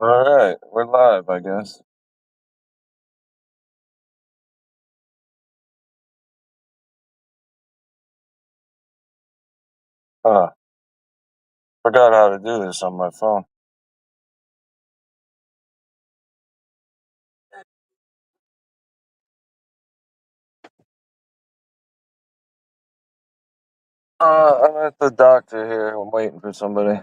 All right, we're live, I guess. Forgot how to do this on my phone. I'm at the doctor here. I'm waiting for somebody,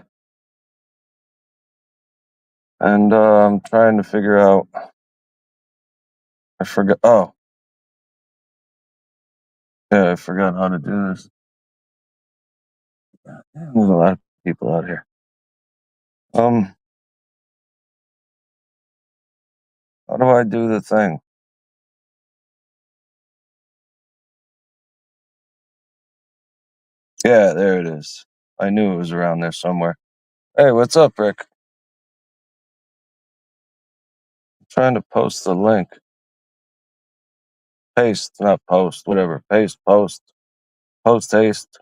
and I'm trying to figure out. I forgot. Oh, yeah, I forgot how to do this. There's a lot of people out here. Um, how do I do the thing? Yeah, there it is. I knew it was around there somewhere. Hey, what's up, Rick? I'm trying to post the link. Paste, not post. Whatever. Paste, post, post, haste.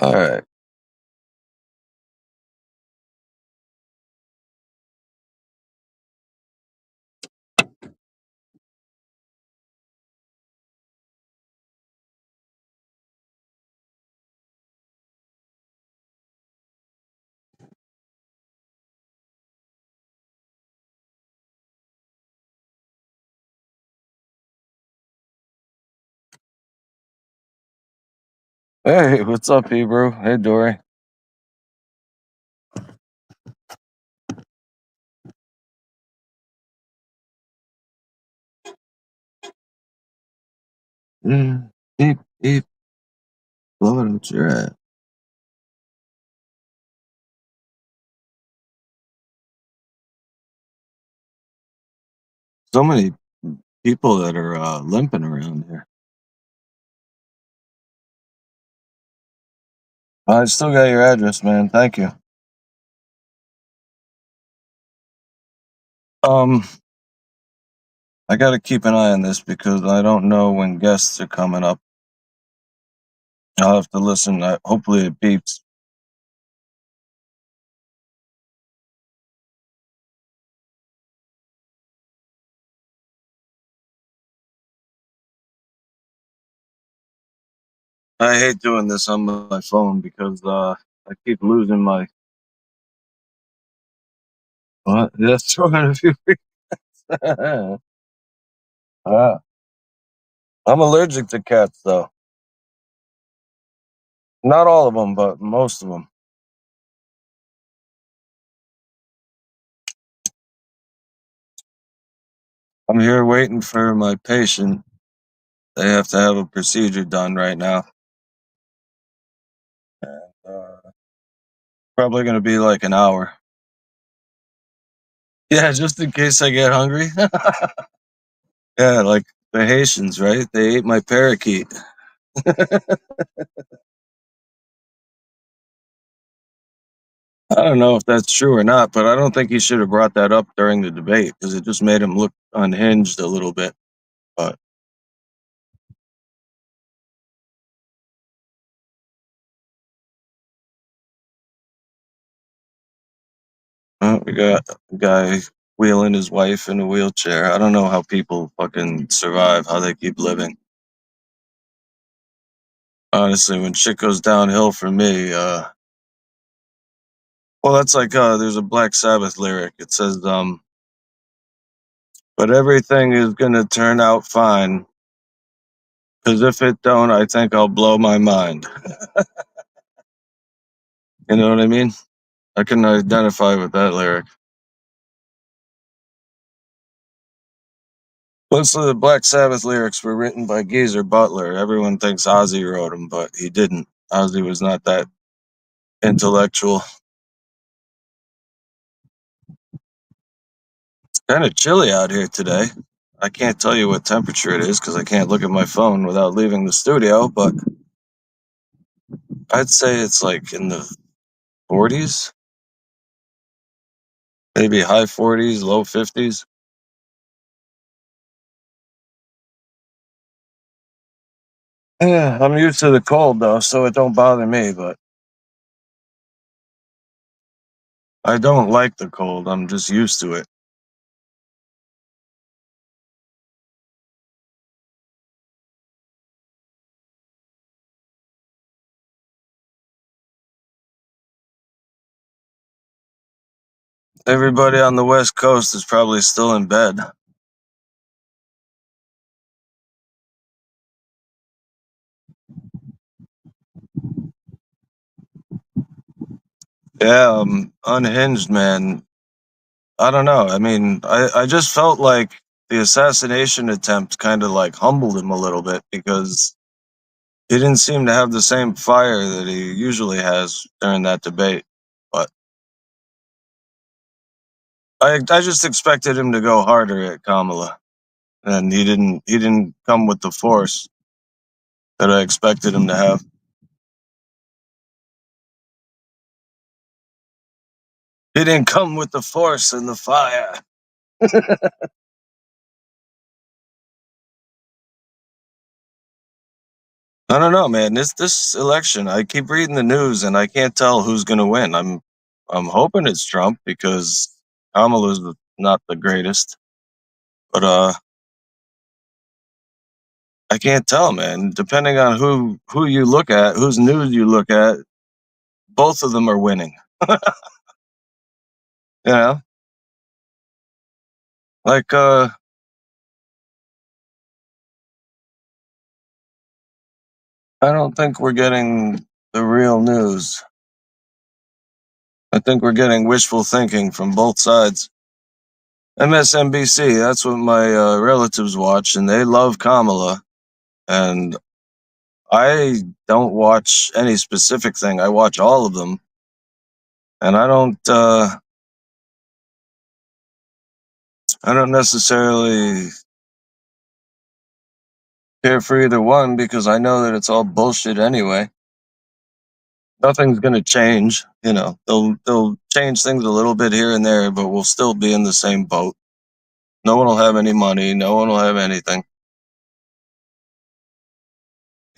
All right. Hey, what's up, Hebrew? Hey, Dory. Yeah. Beep, beep. Blow it out your ass. So many people that are limping around here. I still got your address, man. Thank you. Um, I got to keep an eye on this because I don't know when guests are coming up. I'll have to listen. Hopefully, it beeps. I hate doing this on my phone because I keep losing my. What? That's throwing a few. Ah, I'm allergic to cats, though. Not all of them, but most of them. I'm here waiting for my patient. They have to have a procedure done right now. Probably going to be like an hour. Yeah, just in case I get hungry. Yeah, like the Haitians, right? They ate my parakeet. I don't know if that's true or not, but I don't think he should have brought that up during the debate because it just made him look unhinged a little bit. But we got a guy wheeling his wife in a wheelchair. I don't know how people fucking survive, how they keep living. Honestly, when shit goes downhill for me, well, that's like there's a Black Sabbath lyric. It says, "But everything is gonna turn out fine, 'cause if it don't, I think I'll blow my mind." You know what I mean? I can identify with that lyric. Most of the Black Sabbath lyrics were written by Geezer Butler. Everyone thinks Ozzy wrote them, but he didn't. Ozzy was not that intellectual. Kind of chilly out here today. I can't tell you what temperature it is because I can't look at my phone without leaving the studio, but I'd say it's like in the 40s, maybe high 40s, low 50s. Yeah, I'm used to the cold though, so it don't bother me. But I don't like the cold. I'm just used to it. Everybody on the West Coast is probably still in bed. Yeah, unhinged, man. I don't know. I mean, I just felt like the assassination attempt kind of like humbled him a little bit because he didn't seem to have the same fire that he usually has during that debate. But I just expected him to go harder at Kamala, and he didn't come with the force that I expected him to have. He didn't come with the force and the fire. I don't know, man. This election, I keep reading the news and I can't tell who's going to win. I'm hoping it's Trump because Kamala's not the greatest, but I can't tell, man. Depending on who you look at, whose news you look at, both of them are winning. You know, like I don't think we're getting the real news. I think we're getting wishful thinking from both sides. MSNBC, that's what my relatives watch, and they love Kamala. And I don't watch any specific thing. I watch all of them, and I don't necessarily care for either one because I know that it's all bullshit anyway. Nothing's gonna change. You know, they'll change things a little bit here and there, but we'll still be in the same boat. No one will have any money. No one will have anything.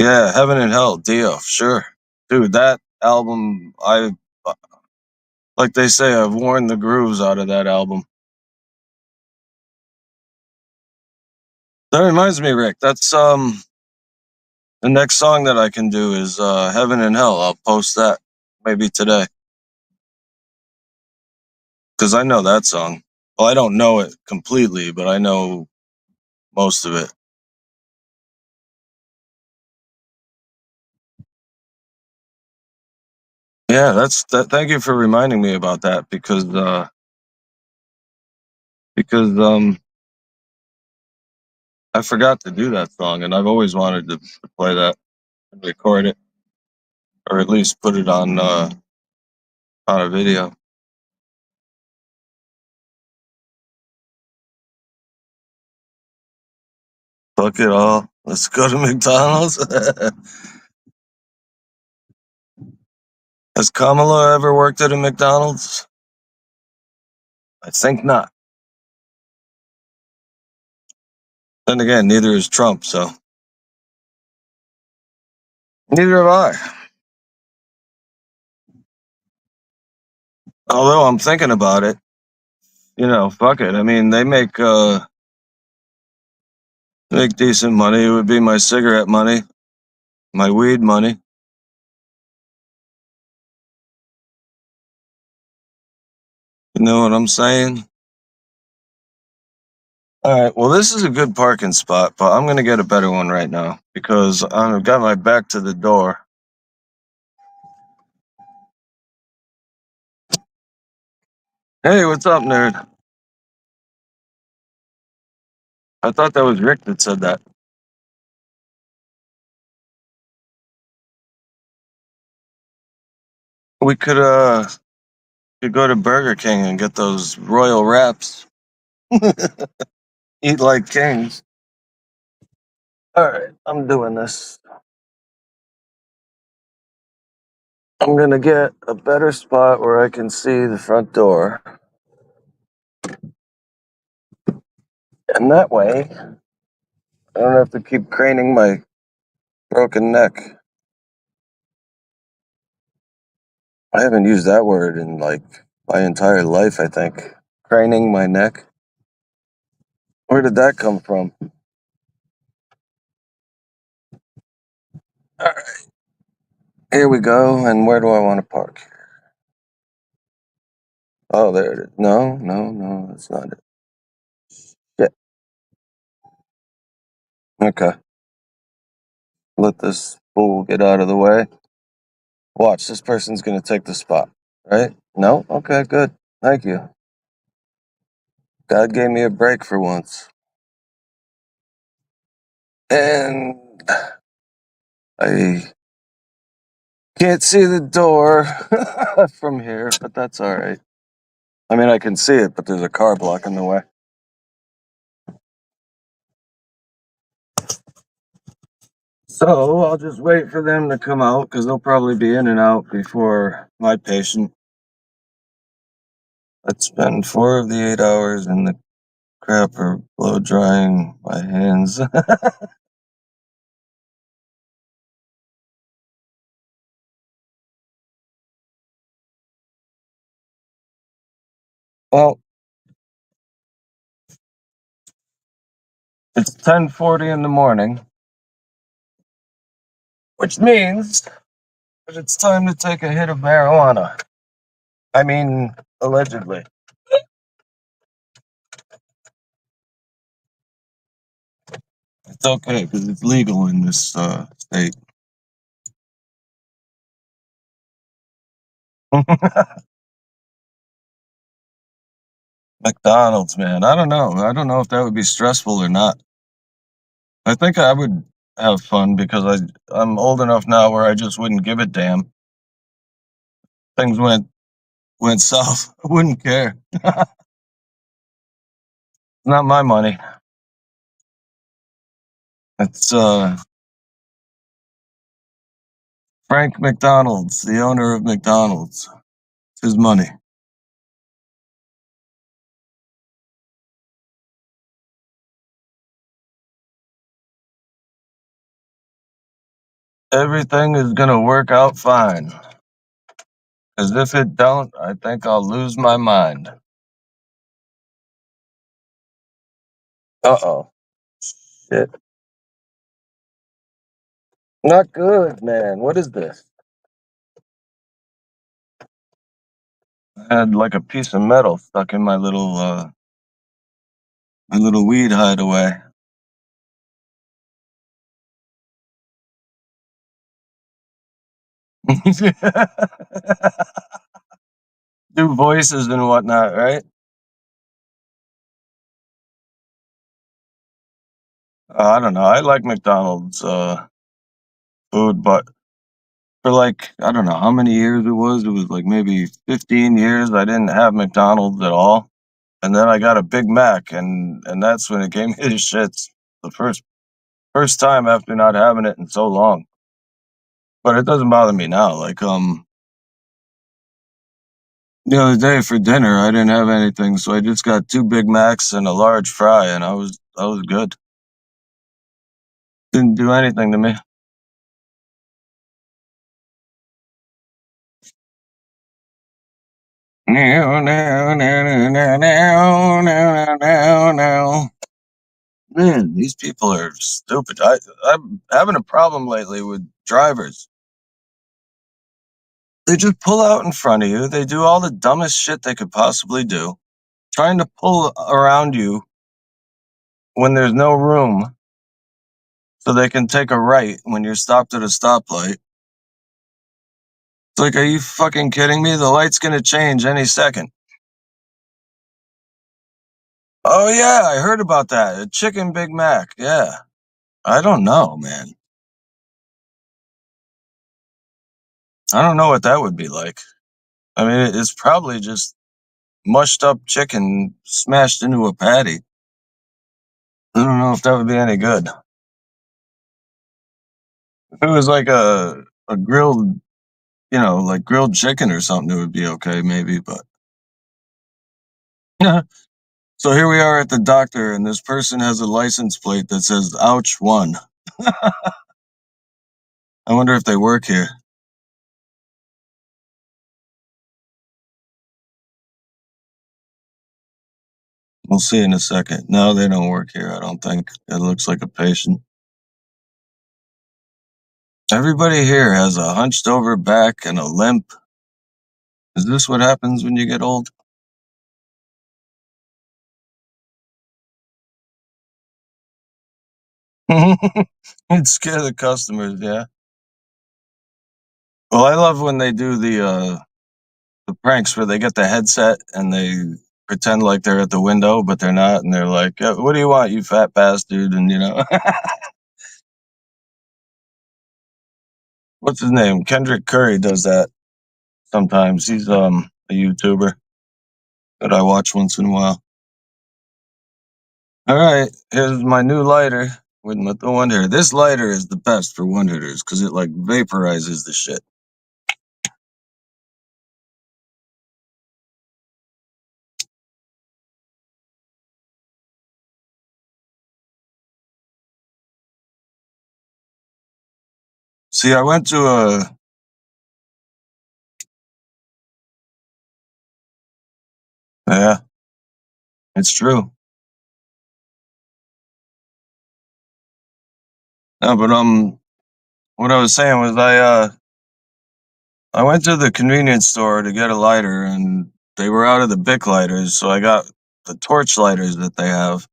Yeah, Heaven and Hell, Dio, sure, dude. That album, I like they say, I've worn the grooves out of that album. That reminds me, Rick. That's the next song that I can do is Heaven and Hell. I'll post that maybe today because I know that song. Well, I don't know it completely, but I know most of it. Yeah, that's that. Thank you for reminding me about that because I forgot to do that song, and I've always wanted to play that and record it, or at least put it on a video. Fuck it all. Let's go to McDonald's. Has Kamala ever worked at a McDonald's? I think not. Then again, neither is Trump, so neither have I. Although I'm thinking about it, fuck it. I mean, they make decent money. It would be my cigarette money, my weed money. You know what I'm saying? All right. Well, this is a good parking spot, but I'm gonna get a better one right now because I've got my back to the door. Hey, what's up, nerd? I thought that was Rick that said that. We could go to Burger King and get those royal wraps. Eat like kings. All right, I'm doing this. I'm gonna get a better spot where I can see the front door, and that way I don't have to keep craning my Broken neck. I haven't used that word in like my entire life, I think. Craning my neck. Where did that come from? Alright, here we go. And where do I want to park? Oh, there it is. No, no, no, that's not it. Shit. Okay. Let this fool get out of the way. Watch, this person's gonna take the spot. Right? No? Okay, good. Thank you. God gave me a break for once. And I can't see the door from here, but that's alright. I mean, I can see it, but there's a car blocking the way. So I'll just wait for them to come out because they'll probably be in and out before my patient. Let's spend 4 of the 8 hours in the crapper blow drying my hands. Well, it's 10:40 in the morning, which means that it's time to take a hit of marijuana. I mean, allegedly. It's okay because it's legal in this state. McDonald's, man. I don't know. I don't know if that would be stressful or not. I think I would have fun because I'm old enough now where I just wouldn't give a damn. Things went south. I wouldn't care. It's not my money. It's Frank McDonald's, the owner of McDonald's. It's his money. Everything is gonna work out fine. As if it don't, I think I'll lose my mind. Uh-oh. Shit. Not good, man. What is this? I had like a piece of metal stuck in my little weed hideaway. Do voices and whatnot, right? I don't know. I like McDonald's food, but for like I don't know how many years it was. It was like maybe 15 years. I didn't have McDonald's at all, and then I got a Big Mac, and that's when it gave me the shits. The first time after not having it in so long. But it doesn't bother me now. Like the other day for dinner, I didn't have anything, so I just got 2 Big Macs and a large fry, and I was good. Didn't do anything to me. No, no, no, no, no, no, no, no, no. Man, these people are stupid. I'm having a problem lately with drivers. They just pull out in front of you. They do all the dumbest shit they could possibly do, trying to pull around you when there's no room so they can take a right when you're stopped at a stoplight. It's like, are you fucking kidding me? The light's gonna change any second. Oh yeah, I heard about that. A chicken Big Mac. Yeah. I don't know, man. I don't know what that would be like. I mean, it's probably just mushed up chicken smashed into a patty. I don't know if that would be any good. If it was like a grilled, like grilled chicken or something, it would be okay, maybe. But so here we are at the doctor, and this person has a license plate that says "Ouch 1." I wonder if they work here. We'll see in a second. No, they don't work here, I don't think. It looks like a patient. Everybody here has a hunched over back and a limp. Is this what happens when you get old? It'd scare the customers, yeah. Well, I love when they do the pranks where they get the headset and they pretend like they're at the window, but they're not, and they're like, "What do you want, you fat bastard?" And what's his name? Kendrick Curry does that sometimes. He's a YouTuber that I watch once in a while. All right, here's my new lighter with the one hitter. This lighter is the best for one hitters because it like vaporizes the shit. See, I went to a yeah, it's true. No, but what I was saying was I went to the convenience store to get a lighter, and they were out of the Bic lighters, so I got the torch lighters that they have,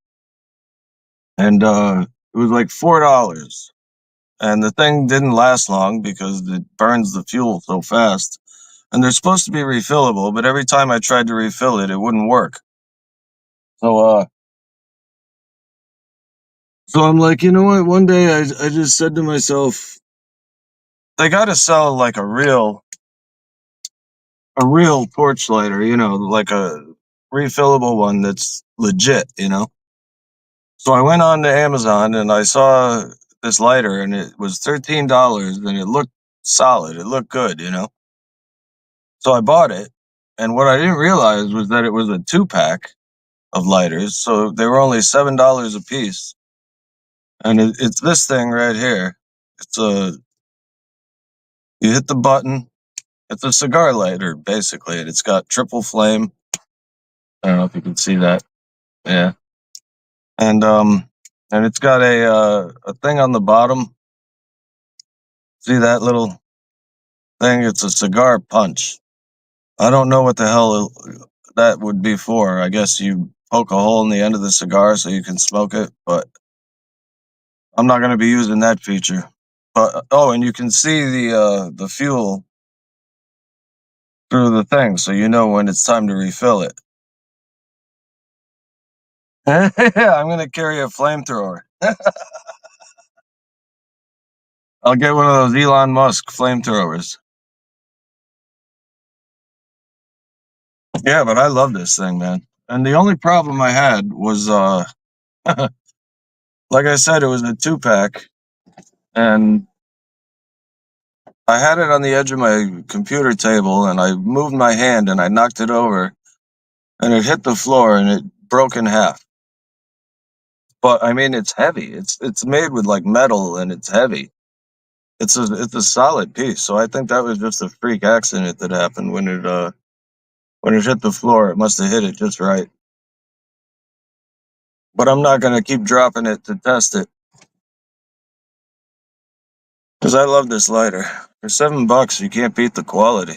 and it was like $4. And the thing didn't last long because it burns the fuel so fast. And they're supposed to be refillable, but every time I tried to refill it, it wouldn't work. So so I'm like, you know what? One day I just said to myself, they got to sell like a real torch lighter, like a refillable one that's legit, So I went on to Amazon and I saw this lighter and it was $13 and it looked solid. It looked good. So I bought it. And what I didn't realize was that it was a 2-pack of lighters. So they were only $7 a piece. And it's this thing right here. It's you hit the button. It's a cigar lighter, basically. And it's got triple flame. I don't know if you can see that. Yeah. And it's got a thing on the bottom. See that little thing? It's a cigar punch. I don't know what the hell that would be for. I guess you poke a hole in the end of the cigar so you can smoke it, but I'm not going to be using that feature. But oh, and you can see the fuel through the thing, so you know when it's time to refill it. Yeah, I'm going to carry a flamethrower. I'll get one of those Elon Musk flamethrowers. Yeah, but I love this thing, man. And the only problem I had was like I said, it was a 2-pack, and I had it on the edge of my computer table, and I moved my hand and I knocked it over, and it hit the floor and it broke in half. But I mean, it's heavy. It's made with like metal and it's heavy. It's a solid piece. So I think that was just a freak accident that happened when it hit the floor. It must have hit it just right. But I'm not gonna keep dropping it to test it because I love this lighter. For $7, you can't beat the quality.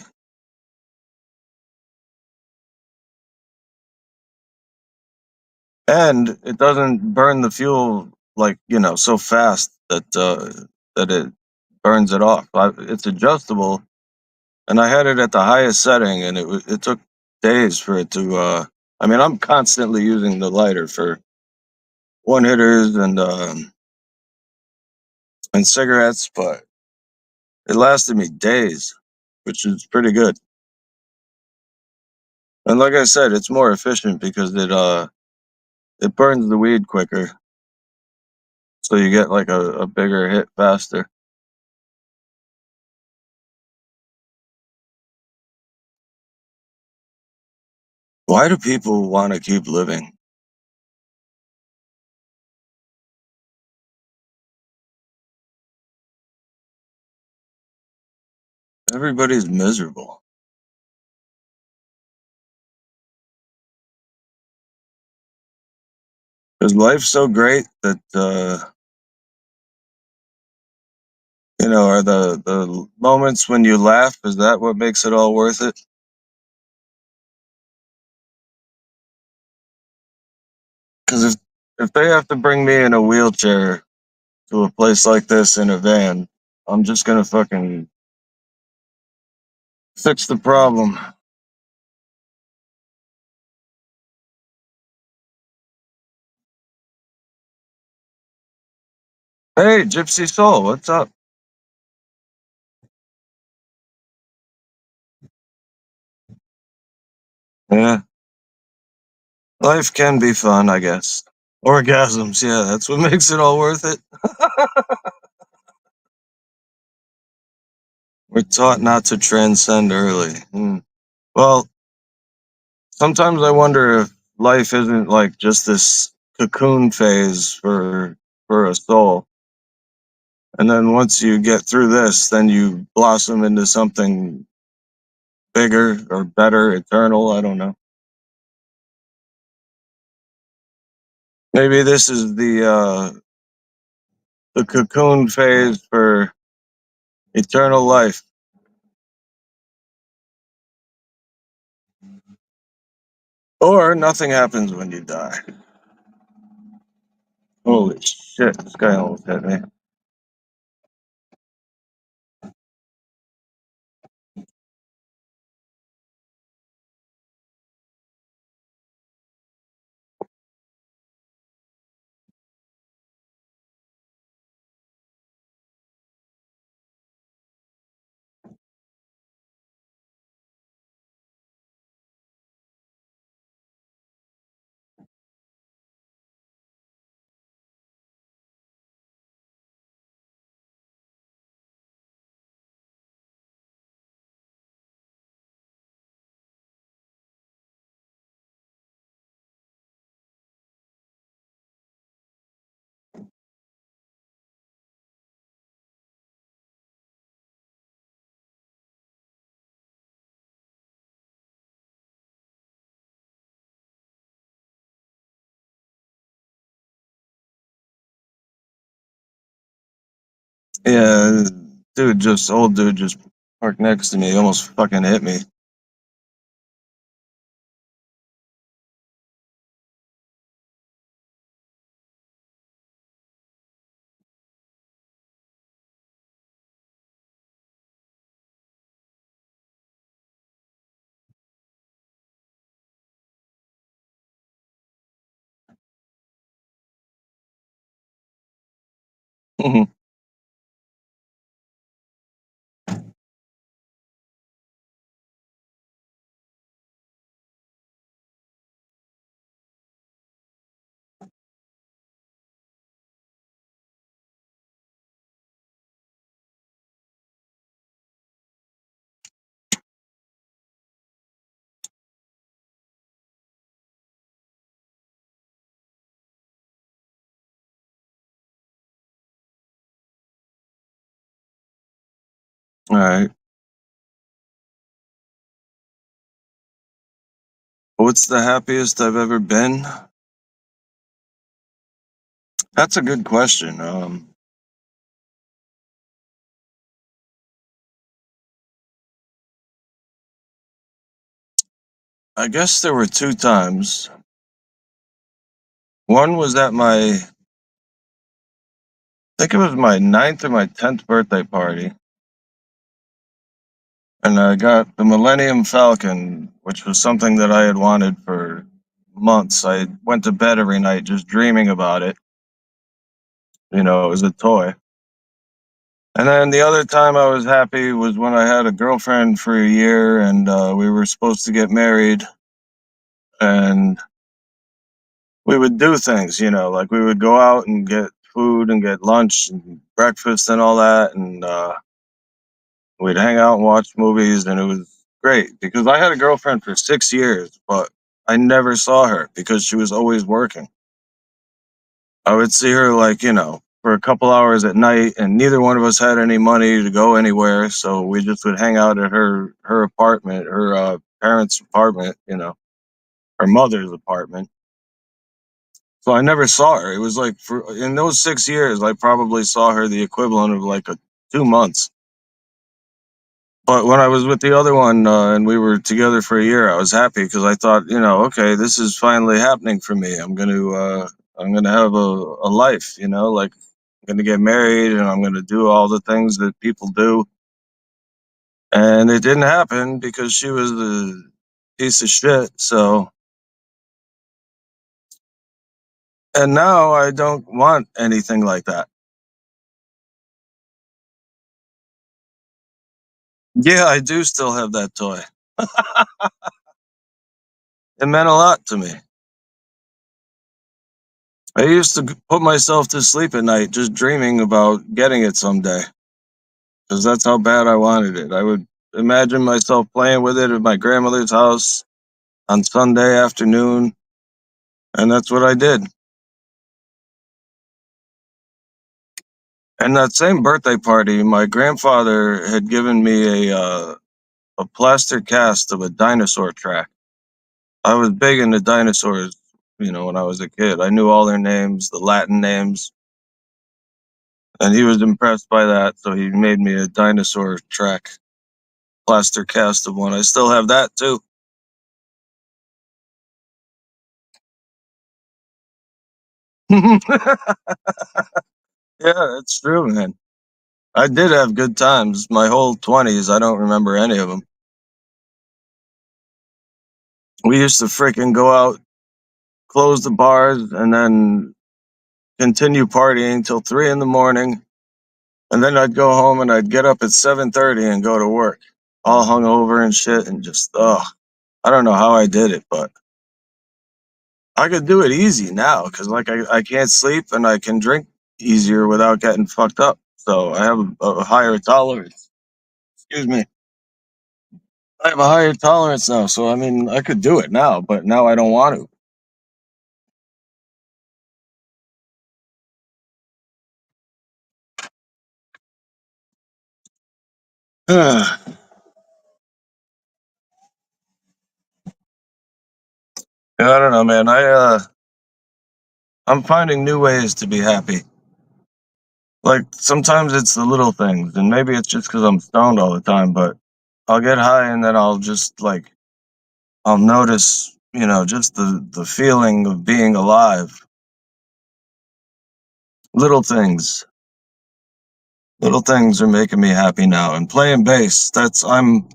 And it doesn't burn the fuel like so fast that it burns it off. It's adjustable, and I had it at the highest setting, and it took days for it to. I mean, I'm constantly using the lighter for one hitters and cigarettes, but it lasted me days, which is pretty good. And like I said, it's more efficient because it burns the weed quicker, so you get like a bigger hit faster. Why do people want to keep living? Everybody's miserable because life's so great that are the moments when you laugh. Is that what makes it all worth it? Because if they have to bring me in a wheelchair to a place like this in a van, I'm just gonna fucking fix the problem. Hey, Gypsy Soul, what's up? Yeah, life can be fun, I guess. Orgasms, yeah, that's what makes it all worth it. We're taught not to transcend early. Hmm. Well, sometimes I wonder if life isn't like just this cocoon phase for a soul. And then once you get through this, then you blossom into something bigger or better, eternal. I don't know. Maybe this is the cocoon phase for eternal life. Or nothing happens when you die. Holy shit, this guy almost hit me. Yeah, old dude just parked next to me. He almost fucking hit me. All right. What's the happiest I've ever been? That's a good question. I guess there were two times. One was at I think it was my ninth or my 10th birthday party, and I got the Millennium Falcon, which was something that I had wanted for months. I went to bed every night just dreaming about it. It was a toy. And then the other time I was happy was when I had a girlfriend for a year, and we were supposed to get married, and we would do things, like we would go out and get food and get lunch and breakfast and all that, and we'd hang out and watch movies, and it was great because I had a girlfriend for 6 years, but I never saw her because she was always working. I would see her like, for a couple hours at night, and neither one of us had any money to go anywhere, so we just would hang out at her apartment, her parents' apartment, her mother's apartment. So I never saw her. It was like in those 6 years, I probably saw her the equivalent of like 2 months. But when I was with the other one, and we were together for a year, I was happy because I thought, okay, this is finally happening for me. I'm gonna have a life, like I'm gonna get married and I'm gonna do all the things that people do. And it didn't happen because she was a piece of shit. So, and now I don't want anything like that. Yeah, I do still have that toy. It meant a lot to me. I used to put myself to sleep at night just dreaming about getting it someday because that's how bad I wanted it. I would imagine myself playing with it at my grandmother's house on Sunday afternoon, and that's what I did. And that same birthday party, my grandfather had given me a plaster cast of a dinosaur track. I was big into dinosaurs, when I was a kid. I knew all their names, the Latin names, and he was impressed by that, so he made me a dinosaur track plaster cast of one. I still have that too. Yeah, it's true, man. I did have good times. My whole 20s, I don't remember any of them. We used to freaking go out, close the bars, and then continue partying till 3 in the morning. And then I'd go home and I'd get up at 7:30 and go to work, all hungover and shit, and just I don't know how I did it, but I could do it easy now because like I can't sleep and I can drink easier without getting fucked up. So I have a higher tolerance. Excuse me. I have a higher tolerance now, so I mean I could do it now, but now I don't want to. Yeah, I don't know, man. I'm finding new ways to be happy. Like sometimes it's the little things, and maybe it's just because I'm stoned all the time. But I'll get high, and then I'll just like I'll notice, just the feeling of being alive. Little things, little things are making me happy now. And playing bass, I'm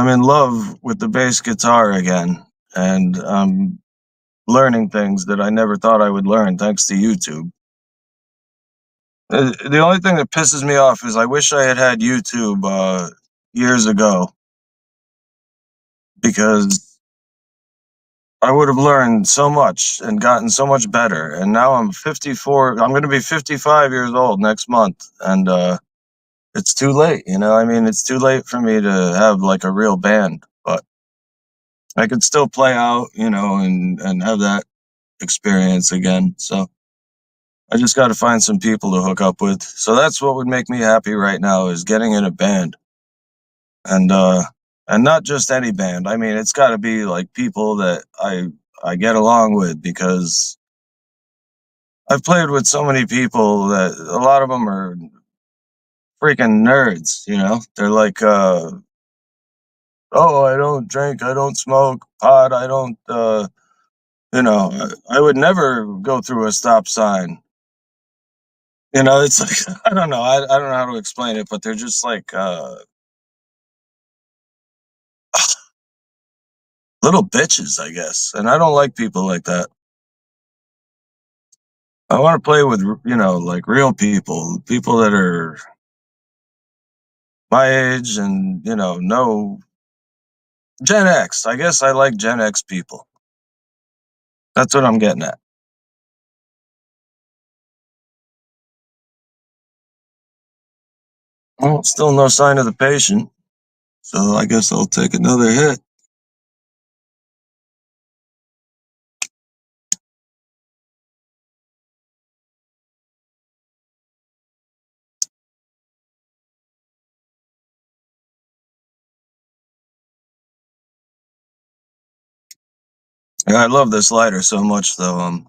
in love with the bass guitar again, and I'm learning things that I never thought I would learn thanks to YouTube. The only thing that pisses me off is I wish I had had YouTube years ago because I would have learned so much and gotten so much better. And now I'm 54. I'm going to be 55 years old next month, and it's too late. I mean, it's too late for me to have like a real band, but I could still play out, and have that experience again. So I just got to find some people to hook up with. So that's what would make me happy right now is getting in a band. And not just any band. I mean, it's got to be like people that I get along with because I've played with so many people that a lot of them are freaking nerds. They're like, oh, I don't drink, I don't smoke pot, I don't. I would never go through a stop sign. It's like I don't know, I don't know how to explain it, but they're just like little bitches, I guess, and I don't like people like that. I want to play with, like real people, people that are my age and, no Gen X. I guess I like Gen X people. That's what I'm getting at. Well, still no sign of the patient. So I guess I'll take another hit. Yeah, I love this lighter so much, though.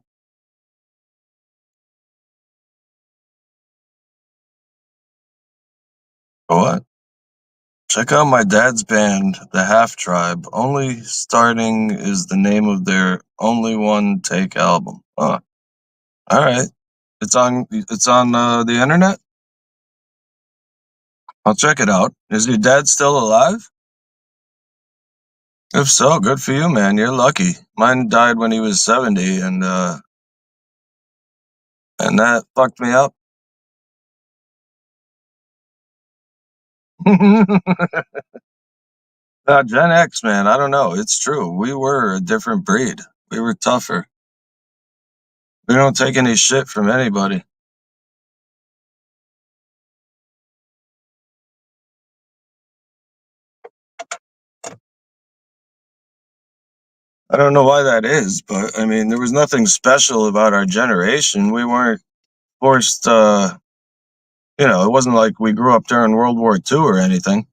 What? Check out my dad's band, the Half Tribe. Only Starting is the name of their only one take album. Huh. All right. It's on the internet. I'll check it out. Is your dad still alive? If so, good for you, man. You're lucky. Mine died when he was 70, and that fucked me up. Gen X, man. I don't know. It's true. We were a different breed. We were tougher. We don't take any shit from anybody. I don't know why that is, but I mean, there was nothing special about our generation. We weren't forced. It wasn't like we grew up during World War II or anything.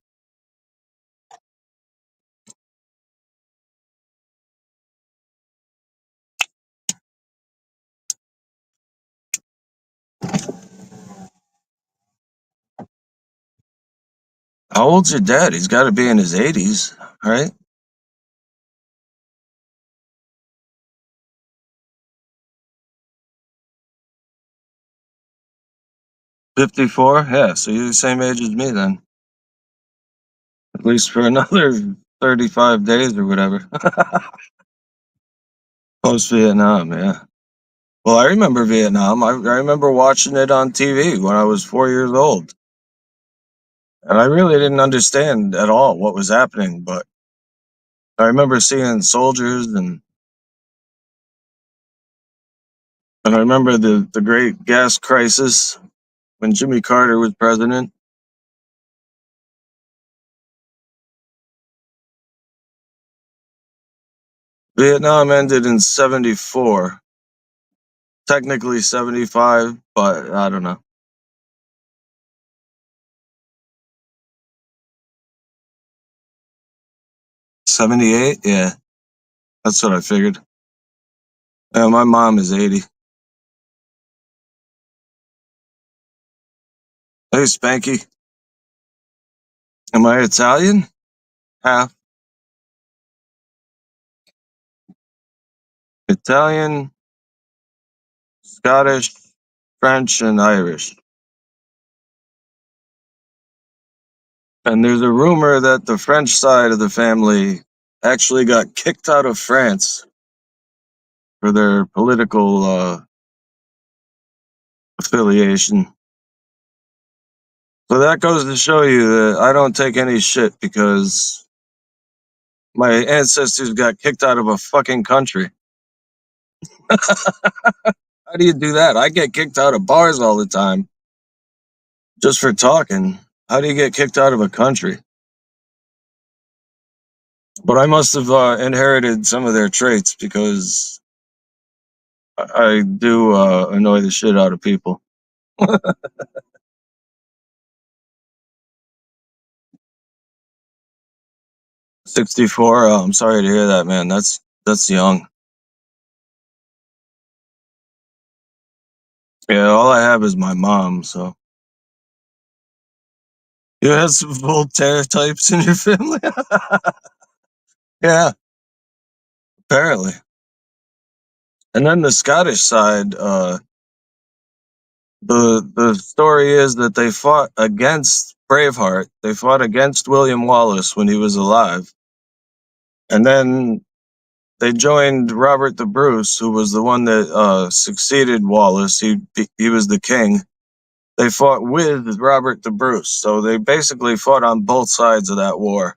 How old's your dad? He's got to be in his 80s, right? 54. Yeah, so you're the same age as me then, at least for another 35 days or whatever. Post Vietnam, yeah. Well, I remember Vietnam. I remember watching it on TV when I was 4 years old. And I really didn't understand at all what was happening, but I remember seeing soldiers and I remember the great gas crisis when Jimmy Carter was president. Vietnam ended in 74, technically 75, but I don't know. 78? Yeah, that's what I figured. My mom is 80. Hey, Spanky. Am I Italian? Half. Italian, Scottish, French, and Irish. And there's a rumor that the French side of the family actually got kicked out of France for their political affiliation. So that goes to show you that I don't take any shit because my ancestors got kicked out of a fucking country. How do you do that? I get kicked out of bars all the time just for talking. How do you get kicked out of a country? But I must have inherited some of their traits because I do annoy the shit out of people. 64. I'm sorry to hear that, man. That's young. Yeah, all I have is my mom. So you have some Voltaire types in your family. Yeah, apparently. And then the Scottish side, the story is that they fought against Braveheart. They fought against William Wallace when he was alive, and then they joined Robert the Bruce, who was the one that succeeded Wallace. He was the king. They fought with Robert the Bruce, so they basically fought on both sides of that war.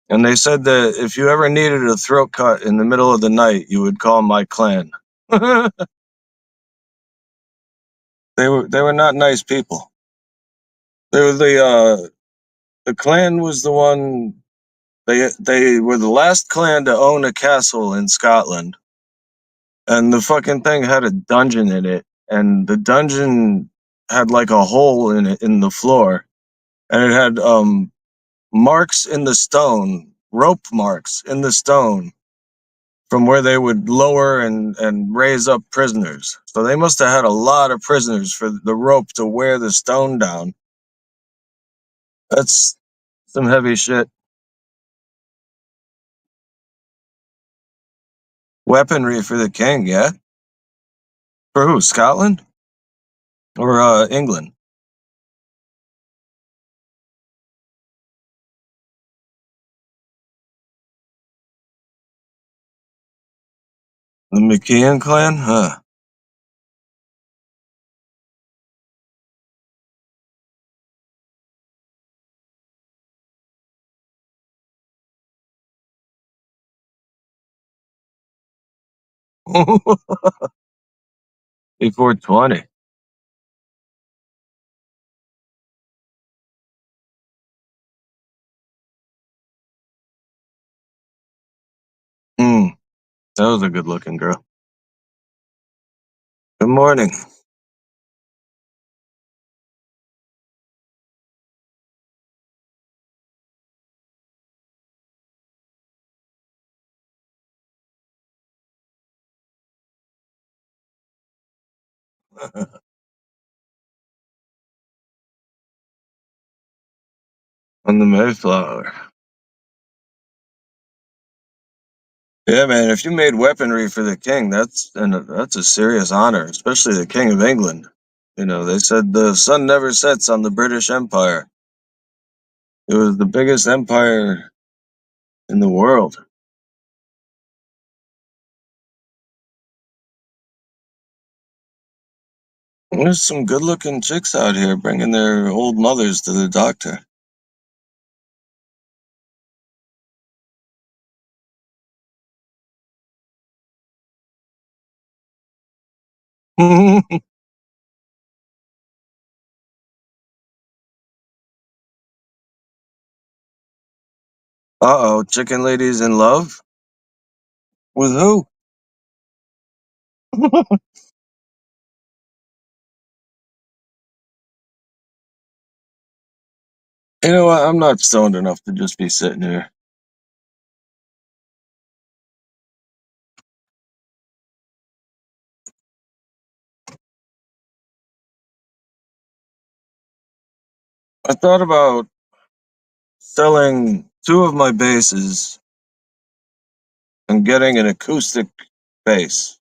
And they said that if you ever needed a throat cut in the middle of the night, you would call my clan. They were not nice people. They were the clan was the one. They were the last clan to own a castle in Scotland, and the fucking thing had a dungeon in it, and the dungeon had like a hole in it in the floor, and it had marks in the stone, rope marks in the stone from where they would lower and raise up prisoners. So they must have had a lot of prisoners for the rope to wear the stone down. That's some heavy shit. Weaponry for the king, yeah? For who? Scotland or England? The McKeon clan? Huh. Before 20. Mm, that was a good looking girl. Good morning. On the Mayflower. Yeah, man. If you made weaponry for the king, that's a serious honor, especially the King of England. You know, they said the sun never sets on the British Empire. It was the biggest empire in the world. There's some good-looking chicks out here bringing their old mothers to the doctor. Uh-oh, chicken ladies in love? With who? You know what? I'm not stoned enough to just be sitting here. I thought about selling two of my basses and getting an acoustic bass.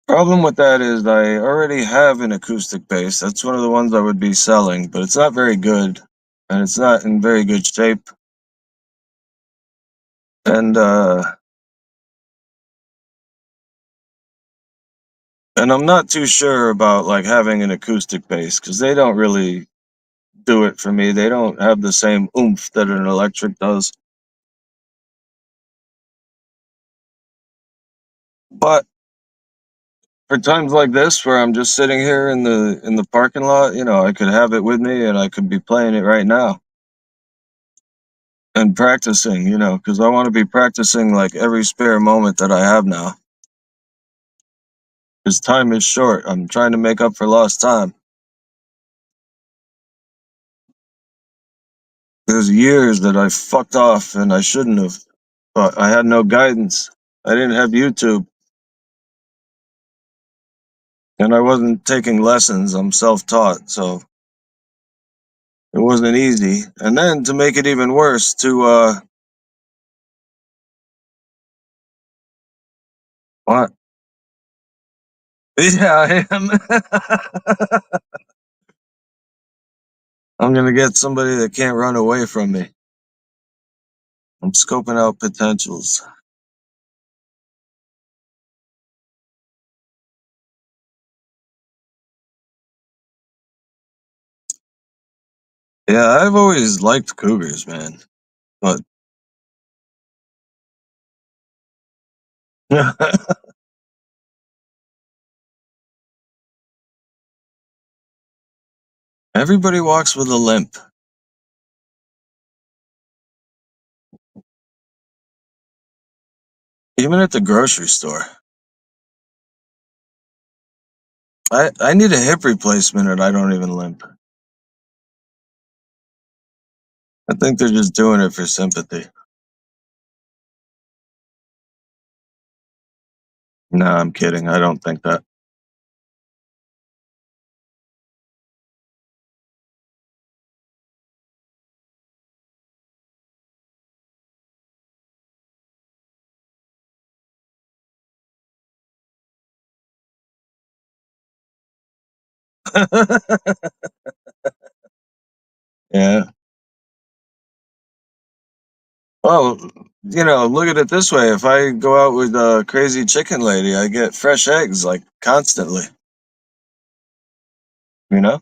Problem with that is I already have an acoustic bass. That's one of the ones I would be selling, but it's not very good and it's not in very good shape. And and I'm not too sure about like having an acoustic bass cuz they don't really do it for me. They don't have the same oomph that an electric does. But for times like this where I'm just sitting here in the parking lot, you know, I could have it with me and I could be playing it right now and practicing, you know, because I want to be practicing like every spare moment that I have now. Because time is short. I'm trying to make up for lost time. There's years that I fucked off and I shouldn't have, but I had no guidance. I didn't have YouTube and I wasn't taking lessons. I'm self taught, so it wasn't easy. And then to make it even worse, to what? Yeah, I am. I'm gonna get somebody that can't run away from me. I'm scoping out potentials. Yeah, I've always liked cougars, man. But everybody walks with a limp, even at the grocery store. I need a hip replacement and I don't even limp. I think they're just doing it for sympathy. No, I'm kidding. I don't think that. Yeah. Well, look at it this way. If I go out with a crazy chicken lady, I get fresh eggs like constantly, you know?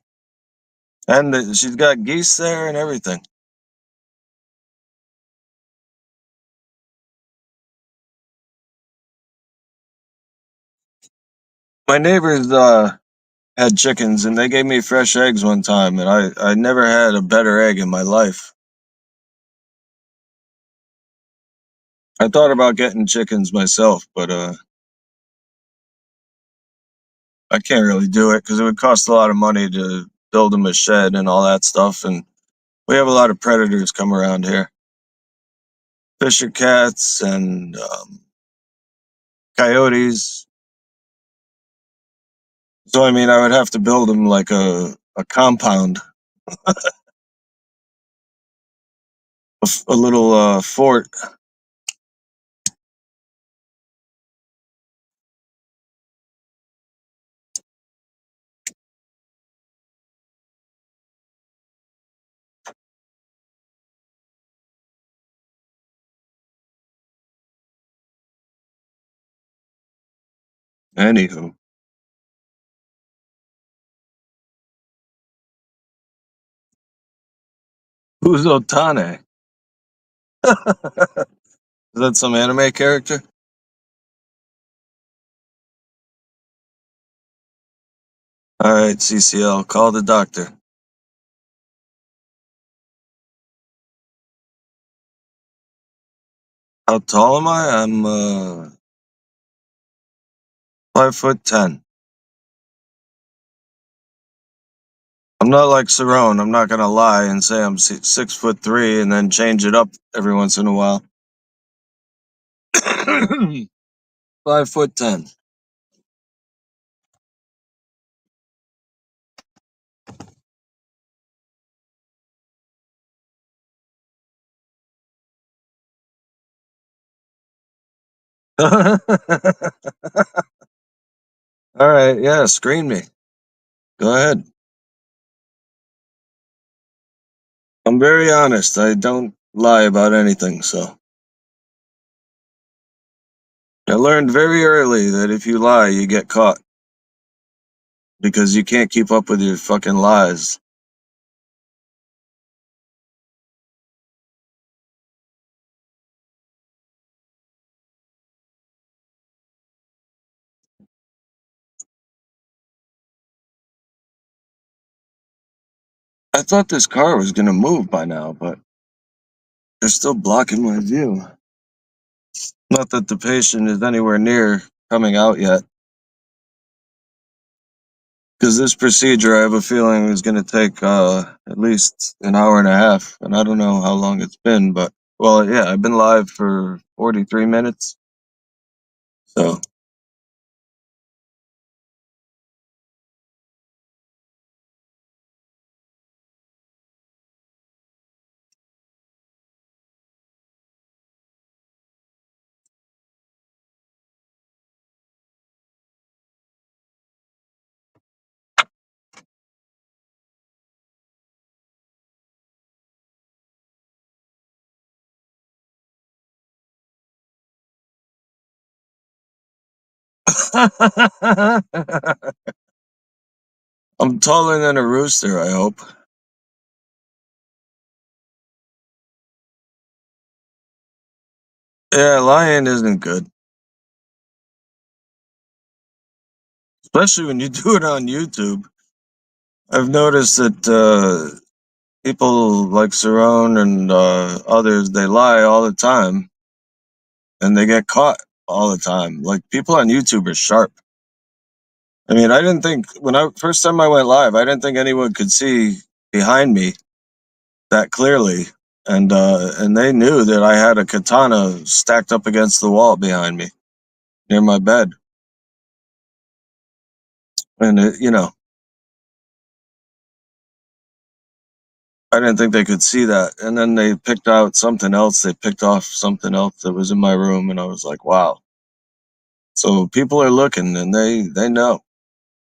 And she's got geese there and everything. My neighbors had chickens and they gave me fresh eggs one time and I never had a better egg in my life. I thought about getting chickens myself, but I can't really do it because it would cost a lot of money to build them a shed and all that stuff. And we have a lot of predators come around here, fisher cats and coyotes. So I mean, I would have to build them like a compound, a little fort. Anywho, who's Otane? Is that some anime character? All right, CCL, call the doctor. How tall am I? I'm 5'10". I'm not like Cerrone. I'm not gonna lie and say I'm 6'3" and then change it up every once in a while. 5'10". All right, yeah, screen me. Go ahead. I'm very honest. I don't lie about anything, so I learned very early that if you lie, you get caught because you can't keep up with your fucking lies. I thought this car was gonna move by now, but they're still blocking my view. Not that the patient is anywhere near coming out yet, because this procedure, I have a feeling, is gonna take at least an hour and a half, and I don't know how long it's been, but well, yeah, I've been live for 43 minutes, so. I'm taller than a rooster, I hope. Yeah, lying isn't good, especially when you do it on YouTube. I've noticed that people like Cerrone and others, they lie all the time and they get caught all the time. Like people on YouTube are sharp. I mean, I didn't think when I first time I went live, I didn't think anyone could see behind me that clearly. And they knew that I had a katana stacked up against the wall behind me near my bed. and I didn't think they could see that. And then they picked out something else. They picked off something else that was in my room, and I was like, wow. So people are looking, and they know.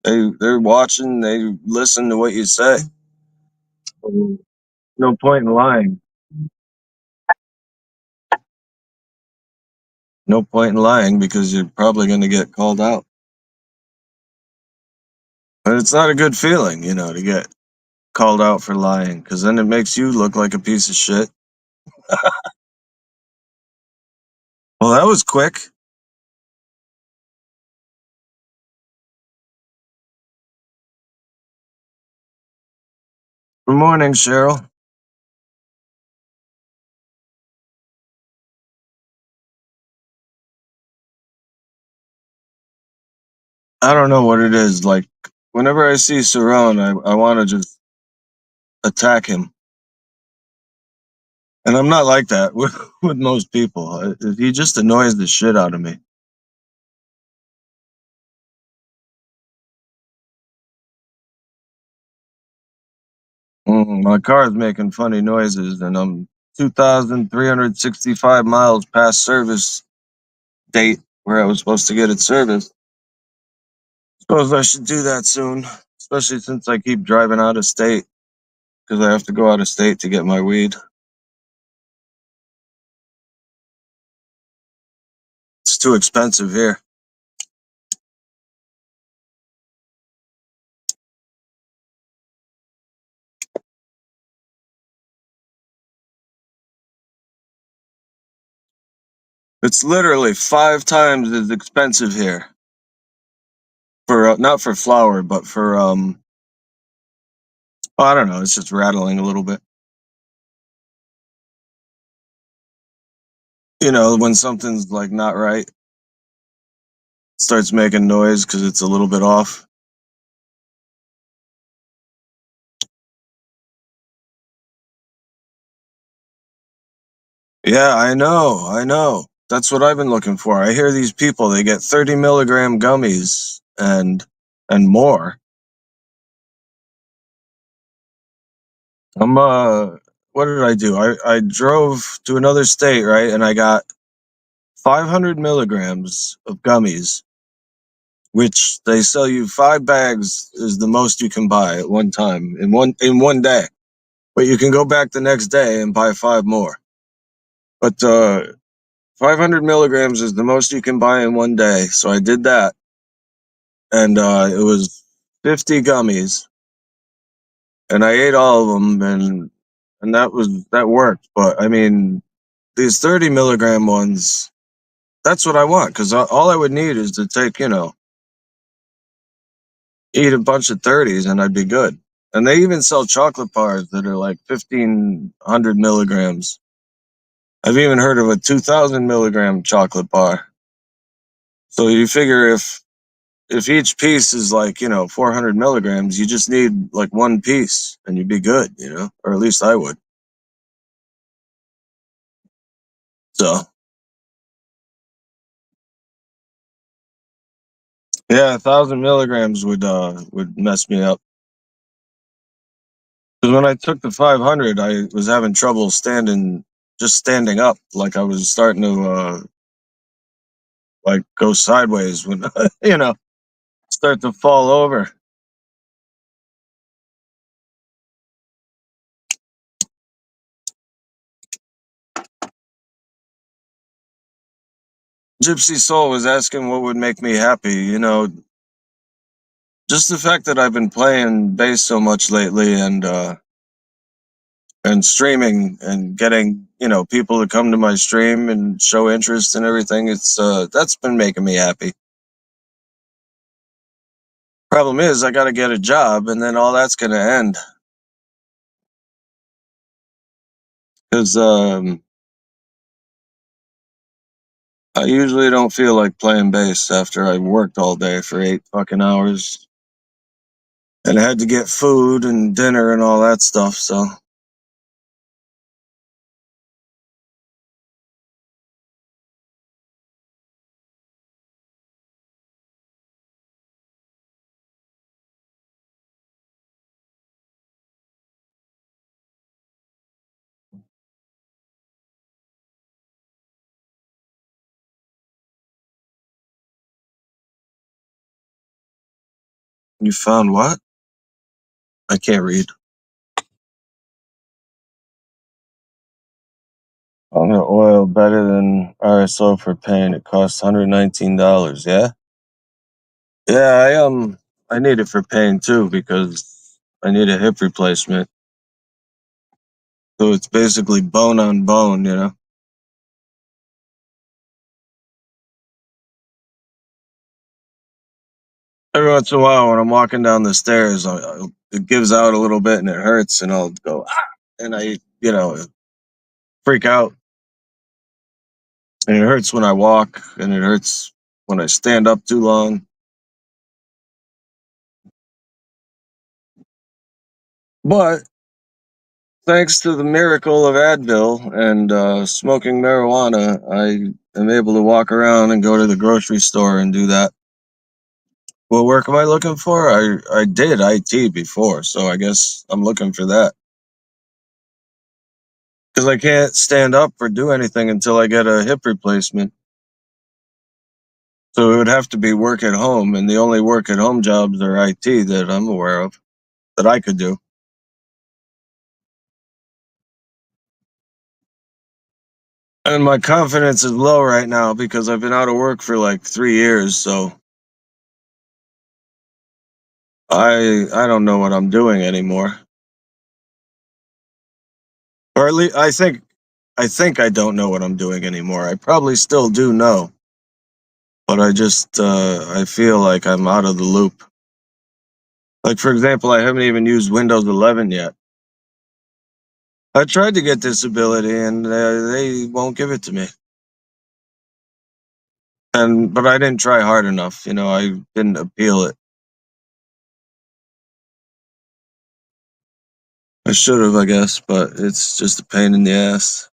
They're watching. They listen to what you say. So, no point in lying. No point in lying because you're probably going to get called out. And it's not a good feeling, to get called out for lying because then it makes you look like a piece of shit. Well, that was quick. Good morning, Cheryl. I don't know what it is. Like, whenever I see Cerrone, I want to just attack him. And I'm not like that with most people. He just annoys the shit out of me. My car is making funny noises, and I'm 2,365 miles past service date where I was supposed to get it serviced. Suppose I should do that soon, especially since I keep driving out of state because I have to go out of state to get my weed. It's too expensive here. It's literally 5 times as expensive here for not for flour, but for oh, I don't know. It's just rattling a little bit. When something's like not right, it starts making noise because it's a little bit off. Yeah, I know. I know. That's what I've been looking for. I hear these people, they get 30 milligram gummies and more. I'm what did I do? I drove to another state, right? And I got 500 milligrams of gummies, which they sell you 5 bags is the most you can buy at one time in one day. But you can go back the next day and buy 5 more. But 500 milligrams is the most you can buy in one day. So I did that, and it was 50 gummies, and I ate all of them, and that worked. But I mean, these 30 milligram ones, that's what I want because all I would need is to take, eat a bunch of 30s and I'd be good. And they even sell chocolate bars that are like 1,500 milligrams. I've even heard of a 2,000 milligram chocolate bar. So you figure if each piece is like 400 milligrams, you just need like one piece and you'd be good, or at least I would. So yeah, 1,000 milligrams would mess me up. Because when I took the 500, I was having trouble just standing up. Like I was starting to like go sideways when start to fall over. Gypsy Soul was asking what would make me happy. Just the fact that I've been playing bass so much lately and streaming and getting people to come to my stream and show interest and everything. It's that's been making me happy. Problem is, I got to get a job, and then all that's going to end because I usually don't feel like playing bass after I worked all day for 8 fucking hours and I had to get food and dinner and all that stuff. So You found what? I can't read. On the oil better than RSO for pain. It costs $119. Yeah. Yeah, I need it for pain too because I need a hip replacement. So it's basically bone on bone, you know. Every once in a while, when I'm walking down the stairs, it gives out a little bit and it hurts, and I'll go ah, and freak out, and it hurts when I walk, and it hurts when I stand up too long. But thanks to the miracle of Advil and smoking marijuana, I am able to walk around and go to the grocery store and do that. What work am I looking for? I did IT before, so I guess I'm looking for that because I can't stand up or do anything until I get a hip replacement. So it would have to be work at home, and the only work at home jobs are IT that I'm aware of that I could do. And my confidence is low right now because I've been out of work for like 3 years, so I don't know what I'm doing anymore. Or at least I think I don't know what I'm doing anymore. I probably still do know, but I feel like I'm out of the loop. Like for example, I haven't even used Windows 11 yet. I tried to get disability and they won't give it to me. And but I didn't try hard enough, I didn't appeal it. I should have, I guess, but it's just a pain in the ass.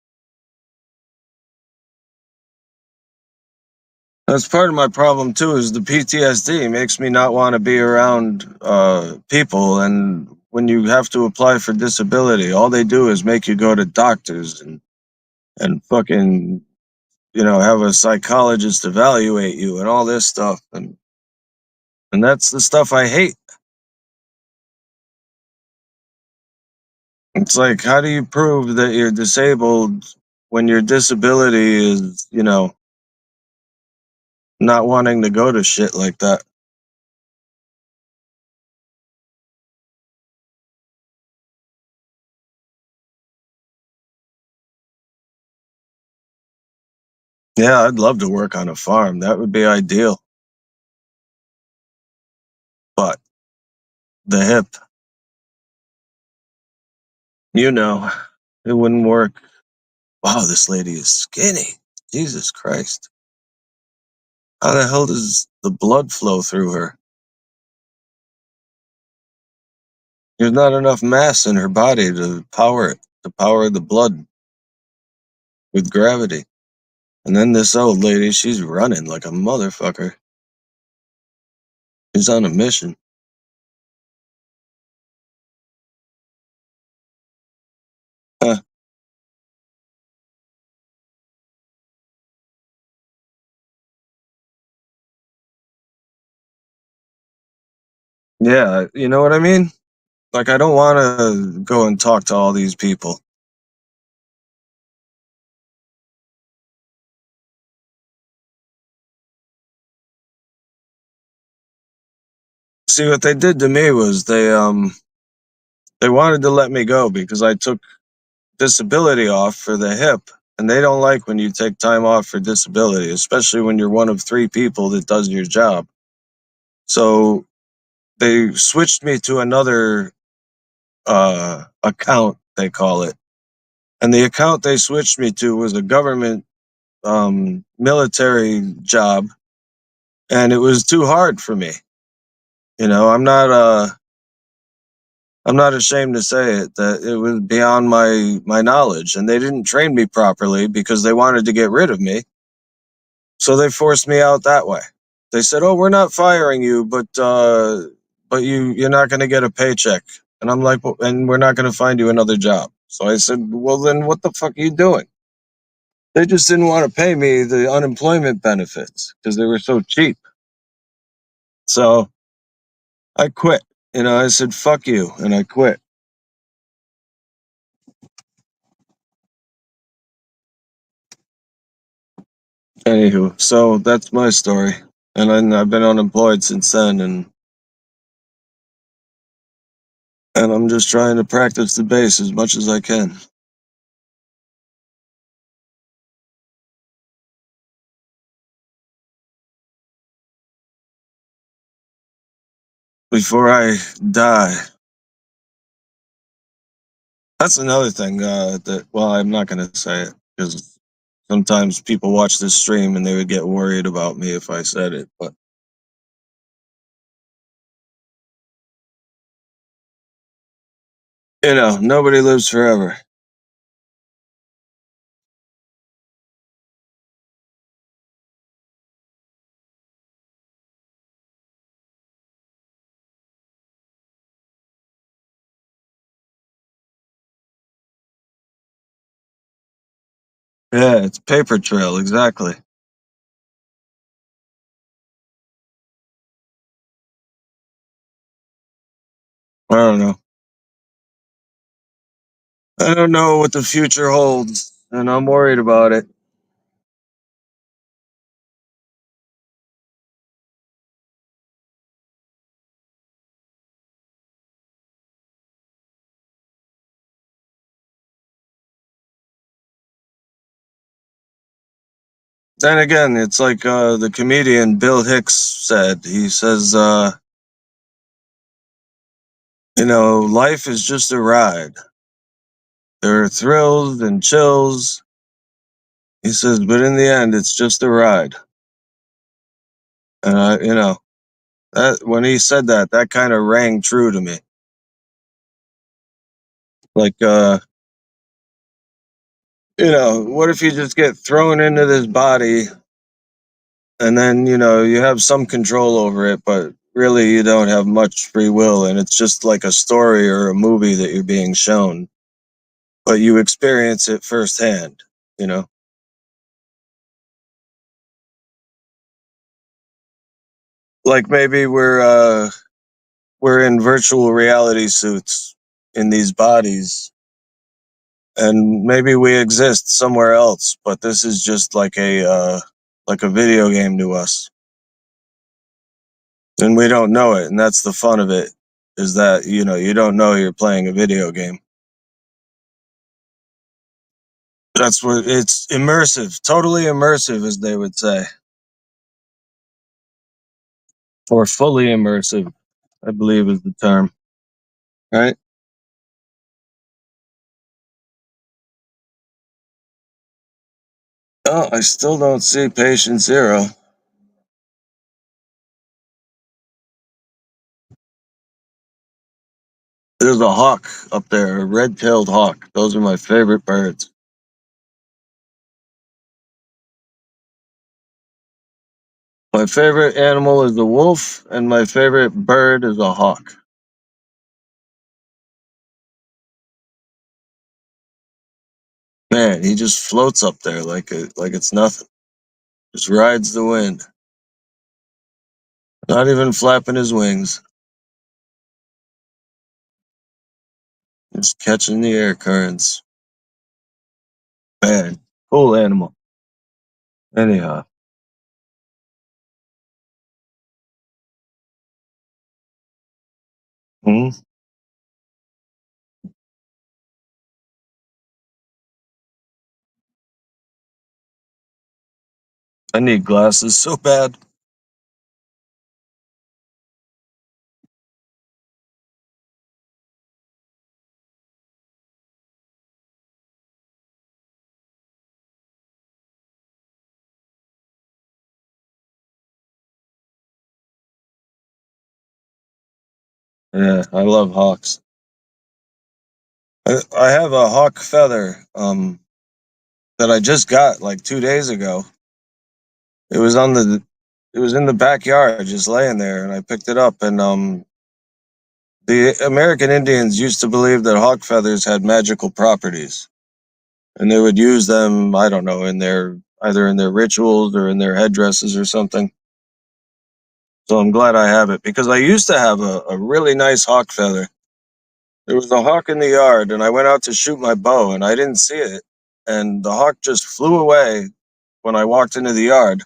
That's part of my problem too. Is the PTSD makes me not want to be around people, and when you have to apply for disability, all they do is make you go to doctors and fucking have a psychologist evaluate you and all this stuff, and that's the stuff I hate. It's like, how do you prove that you're disabled when your disability is, not wanting to go to shit like that? Yeah, I'd love to work on a farm. That would be ideal. But the hip, it wouldn't work. Wow, this lady is skinny. Jesus Christ. How the hell does the blood flow through her? There's not enough mass in her body to power the blood with gravity. And then this old lady, she's running like a motherfucker. She's on a mission. Huh. Yeah, you know what I mean? Like, I don't want to go and talk to all these people. See, what they did to me was they wanted to let me go because I took disability off for the hip, and they don't like when you take time off for disability, especially when you're one of three people that does your job. So they switched me to another account, they call it. And the account they switched me to was a government military job, and it was too hard for me. I'm not ashamed to say it that it was beyond my knowledge, and they didn't train me properly because they wanted to get rid of me. So they forced me out that way. They said, "Oh, we're not firing you, but you're not going to get a paycheck." And I'm like, well, "And we're not going to find you another job." So I said, "Well, then what the fuck are you doing?" They just didn't want to pay me the unemployment benefits because they were so cheap. So I quit. I said, fuck you, and I quit. Anywho, so that's my story. And then I've been unemployed since then, and I'm just trying to practice the bass as much as I can. Before I die. That's another thing, well, I'm not gonna say it, because sometimes people watch this stream and they would get worried about me if I said it, but, nobody lives forever. Yeah, it's paper trail, exactly. I don't know. I don't know what the future holds, and I'm worried about it. Then again, it's like, the comedian Bill Hicks said. He says, life is just a ride. There are thrills and chills. He says, but in the end, it's just a ride. And that when he said that, that kind of rang true to me. Like, what if you just get thrown into this body, and then, you have some control over it, but really you don't have much free will, and it's just like a story or a movie that you're being shown, but you experience it firsthand, you know? Like maybe we're in virtual reality suits in these bodies, and maybe we exist somewhere else, but this is just like a video game to us, and we don't know it, and that's the fun of it, is that you don't know you're playing a video game. That's what it's immersive, totally immersive, as they would say, or fully immersive, I believe is the term, right? Oh, I still don't see patient zero. There's a hawk up there, a red-tailed hawk. Those are my favorite birds. My favorite animal is a wolf, and my favorite bird is a hawk. Man, he just floats up there like it's nothing. Just rides the wind, not even flapping his wings, just catching the air currents. Man, cool animal. Anyhow, hmm? I need glasses so bad. Yeah, I love hawks. I have a hawk feather that I just got like 2 days ago. It was on the it was in the backyard, just laying there, and I picked it up. And the American Indians used to believe that hawk feathers had magical properties, and they would use them. I don't know, in their either in their rituals or in their headdresses or something. So I'm glad I have it because I used to have a really nice hawk feather. There was a hawk in the yard, and I went out to shoot my bow, and I didn't see it. And the hawk just flew away when I walked into the yard,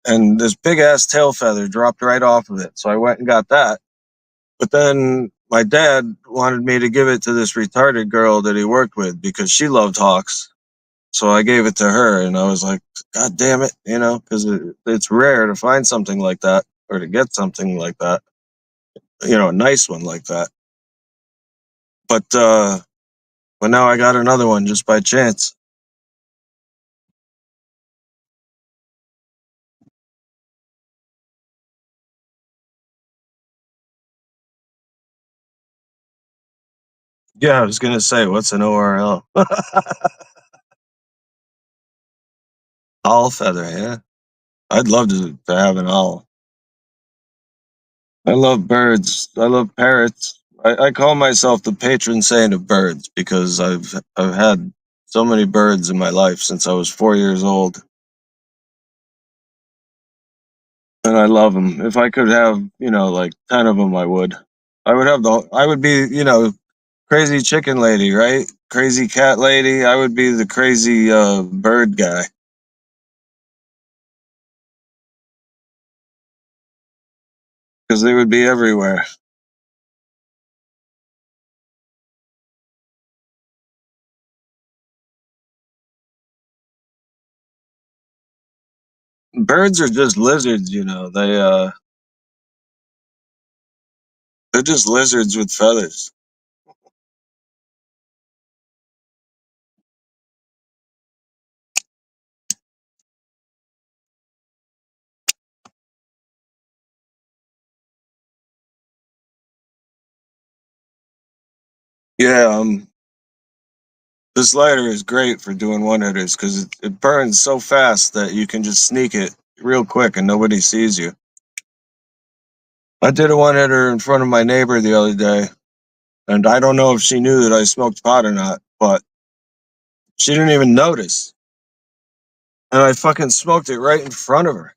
and this big ass tail feather dropped right off of it. So I went and got that. But then my dad wanted me to give it to this retarded girl that he worked with because she loved hawks. So I gave it to her, and I was like, God damn it, because it's rare to find something like that or to get something like that, a nice one like that. But now I got another one just by chance. Yeah, I was gonna say, what's an ORL? Owl feather, yeah. I'd love to have an owl. I love birds. I love parrots. I call myself the patron saint of birds because I've had so many birds in my life since I was 4 years old, and I love them. If I could have, like 10 of them, I would. I would have the. I would be, crazy chicken lady, right? Crazy cat lady. I would be the crazy bird guy because they would be everywhere. Birds are just lizards, they're just lizards with feathers. Yeah, this lighter is great for doing one hitters because it burns so fast that you can just sneak it real quick and nobody sees you. I did a one hitter in front of my neighbor the other day, and I don't know if she knew that I smoked pot or not, but she didn't even notice. And I fucking smoked it right in front of her.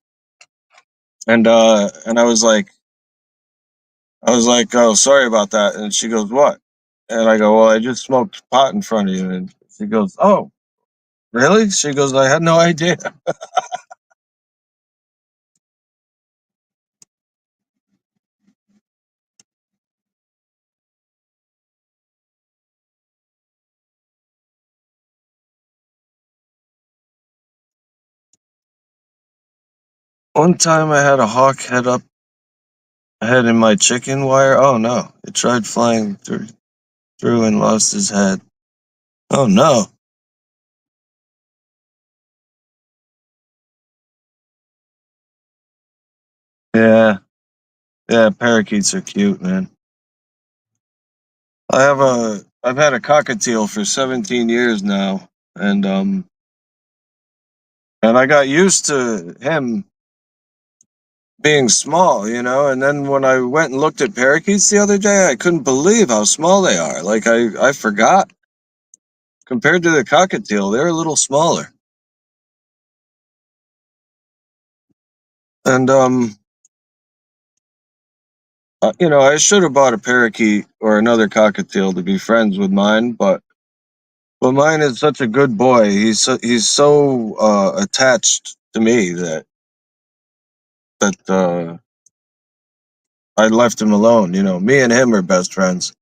And I was like, oh, sorry about that. And she goes, what? And I go, well, I just smoked pot in front of you. And she goes, oh, really? She goes, I had no idea. One time I had a hawk head in my chicken wire. Oh no. It tried flying through and lost his head. Oh no. Yeah. Yeah, parakeets are cute, man. I've had a cockatiel for 17 years now, and I got used to him being small, and then when I went and looked at parakeets the other day, I couldn't believe how small they are. Like I forgot compared to the cockatiel, they're a little smaller. And I should have bought a parakeet or another cockatiel to be friends with mine, but mine is such a good boy. He's so attached to me that I left him alone. Me and him are best friends.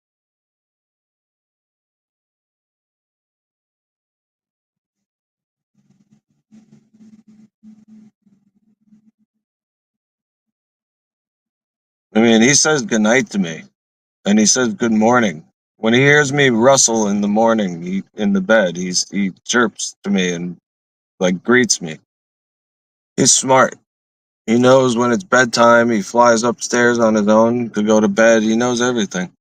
I mean, he says goodnight to me, and he says good morning. When he hears me rustle in the morning, in the bed, he chirps to me and like greets me. He's smart. He knows when it's bedtime. He flies upstairs on his own to go to bed. He knows everything.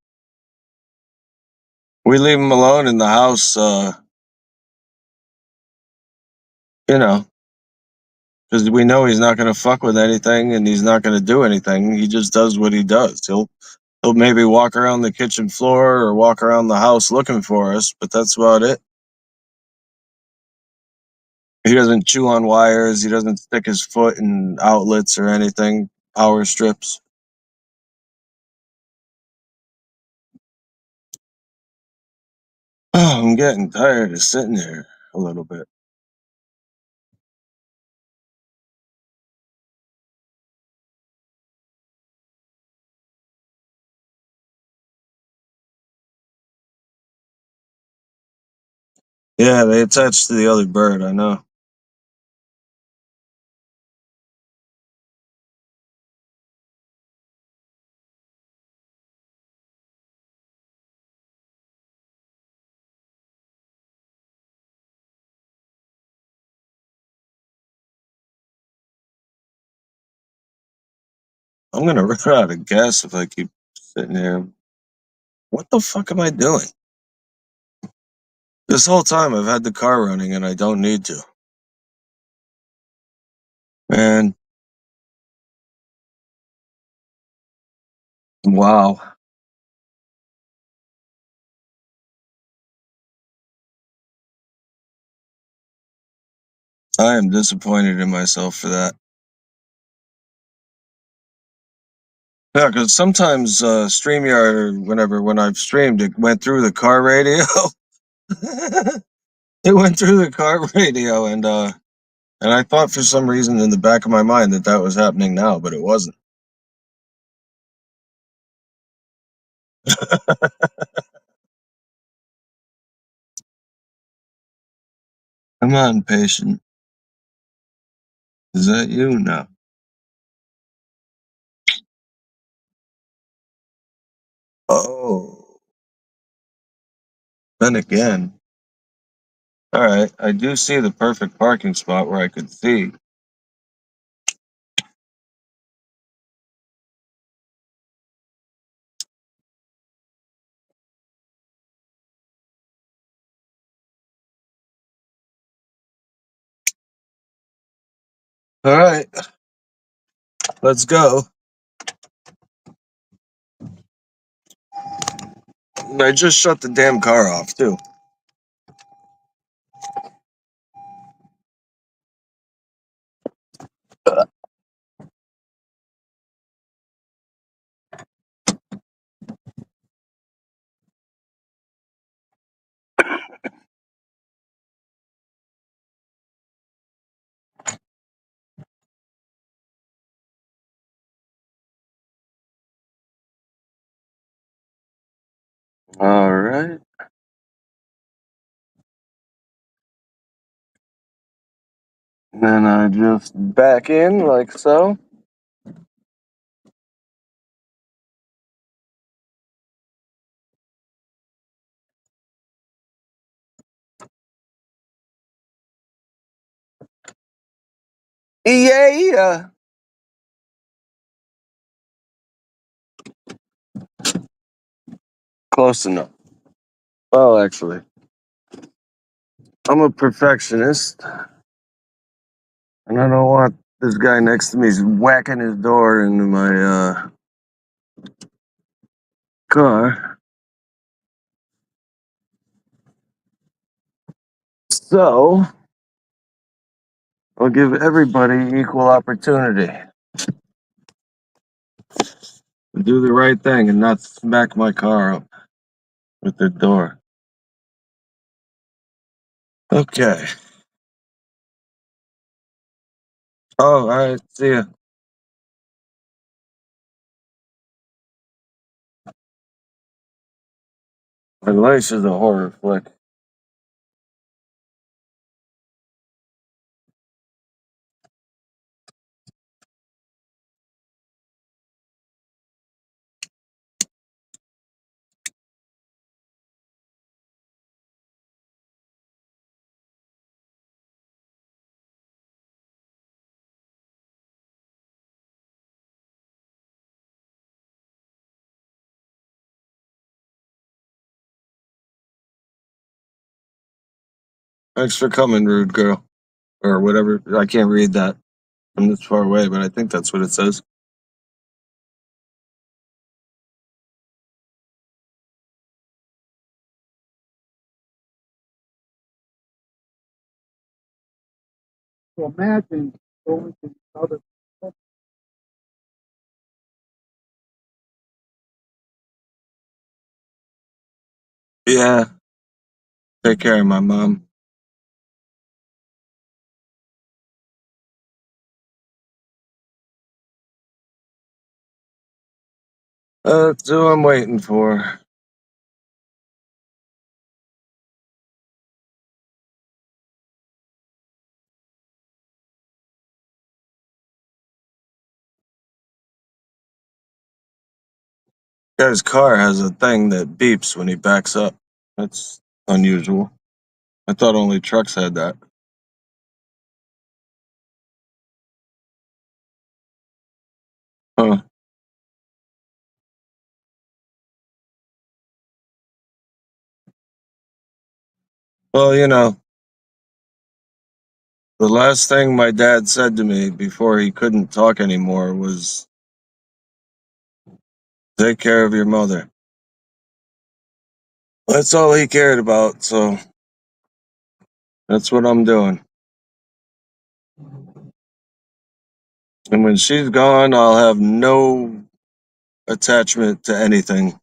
We leave him alone in the house, you know, because we know he's not going to fuck with anything and he's not going to do anything. He just does what he does. He'll maybe walk around the kitchen floor or walk around the house looking for us, but that's about it. He doesn't chew on wires. He doesn't stick his foot in outlets or anything. hour strips. Oh, I'm getting tired of sitting here a little bit. Yeah, they attached to the other bird. I know. I'm gonna run out of gas if I keep sitting here. What the fuck am I doing? This whole time I've had the car running and I don't need to. Man, wow. I am disappointed in myself for that. Yeah, because sometimes StreamYard or whenever when I've streamed, it went through the car radio. It went through the car radio, and I thought for some reason in the back of my mind that that was happening now, but it wasn't. Come on, patient. Is that you? No. Oh, then again. All right, I do see the perfect parking spot where I could see. All right, let's go. I just shut the damn car off too. All right. Then I just back in like so. Yeah. Close enough. Well, actually, I'm a perfectionist, and I don't want this guy next to me whacking his door into my car. So I'll give everybody equal opportunity to do the right thing and not smack my car up with the door. Okay. Oh, all right. See ya. My life is a horror flick. Thanks for coming, rude girl. Or whatever. I can't read that from this far away, but I think that's what it says. So imagine going to other Yeah, take care of my mom. That's who I'm waiting for. Guy's car has a thing that beeps when he backs up. That's unusual. I thought only trucks had that. Huh. Well, the last thing my dad said to me before he couldn't talk anymore was, take care of your mother. That's all he cared about, so that's what I'm doing. And when she's gone, I'll have no attachment to anything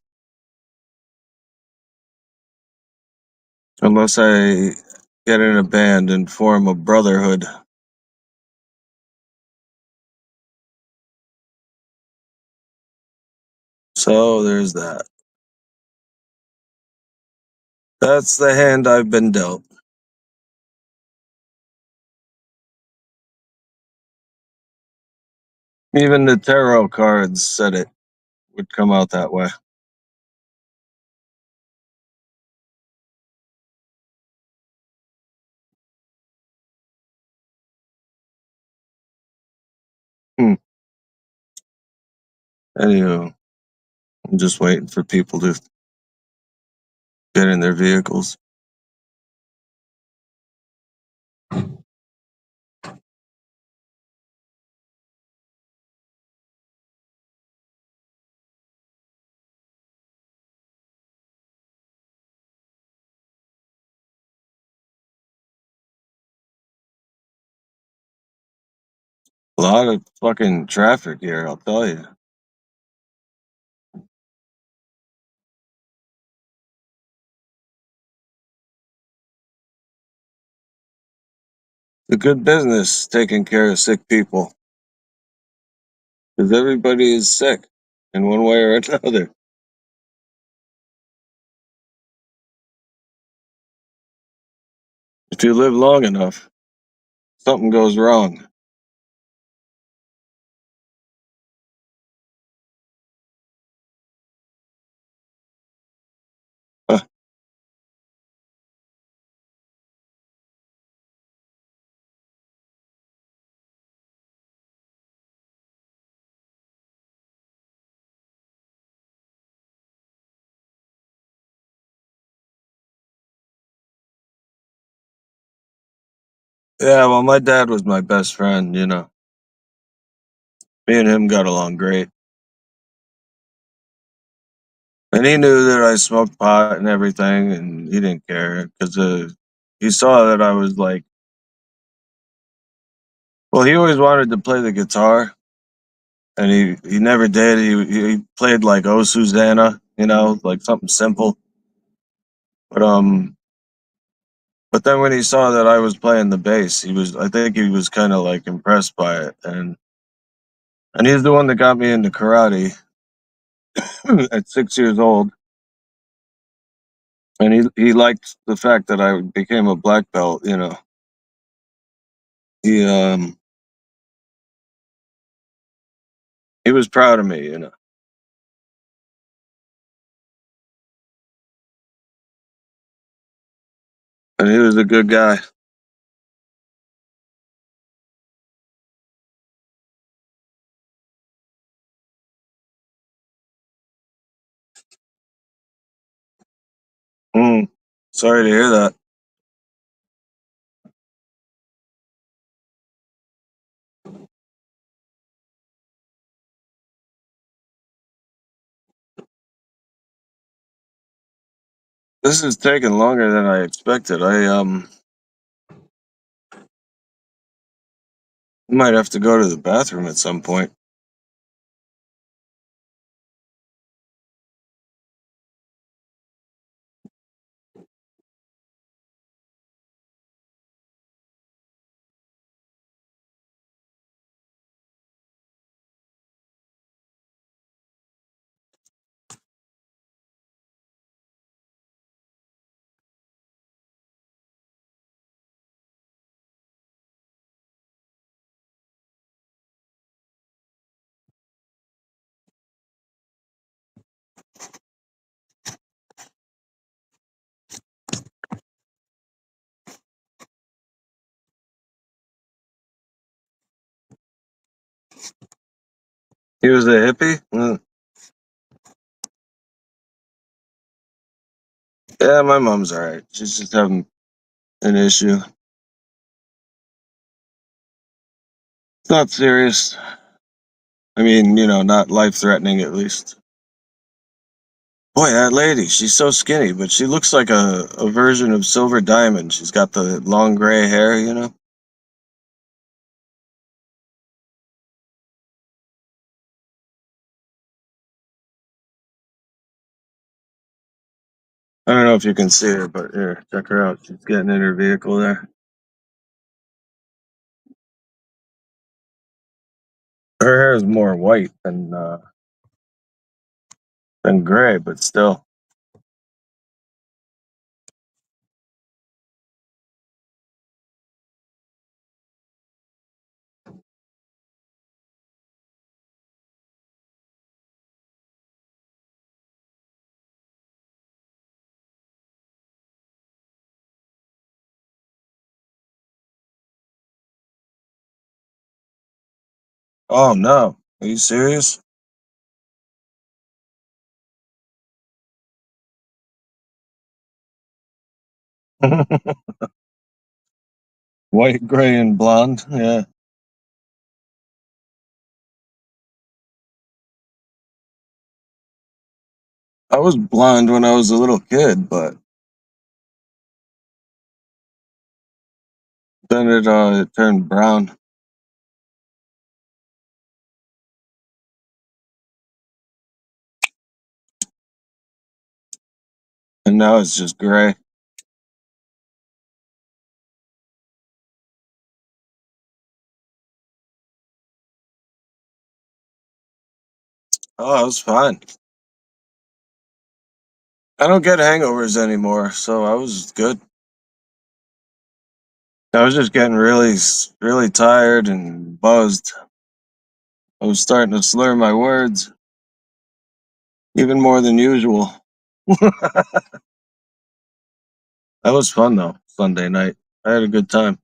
unless I get in a band and form a brotherhood. So there's that. That's the hand I've been dealt. Even the tarot cards said it would come out that way. Hmm. Anywho, I'm just waiting for people to get in their vehicles. A lot of fucking traffic here, I'll tell you. It's a good business taking care of sick people because everybody is sick in one way or another. If you live long enough, something goes wrong. Huh. Yeah, well, my dad was my best friend. Me and him got along great. And he knew that I smoked pot and everything, and he didn't care because he saw that I was like, well, he always wanted to play the guitar, and he never did. He played like "Oh Susanna," like something simple. But then when he saw that I was playing the bass, I think he was kind of like impressed by it, and he's the one that got me into karate at 6 years old, and he liked the fact that I became a black belt. He he was proud of me. And he was a good guy. Mm, sorry to hear that. This is taking longer than I expected. I might have to go to the bathroom at some point. He was a hippie? Mm. Yeah, my mom's alright. She's just having an issue. It's not serious. I mean, not life threatening at least. Boy, that lady, she's so skinny, but she looks like a version of Silver Diamond. She's got the long gray hair. I don't know if you can see her, but here, check her out. She's getting in her vehicle there. Her hair is more white than gray, but still. Oh no. Are you serious? White, gray, and blonde. Yeah. I was blonde when I was a little kid, but then it turned brown, and now it's just gray. Oh, I was fine. I don't get hangovers anymore, so I was good. I was just getting really tired and buzzed. I was starting to slur my words, even more than usual. That was fun though. Sunday night, I had a good time.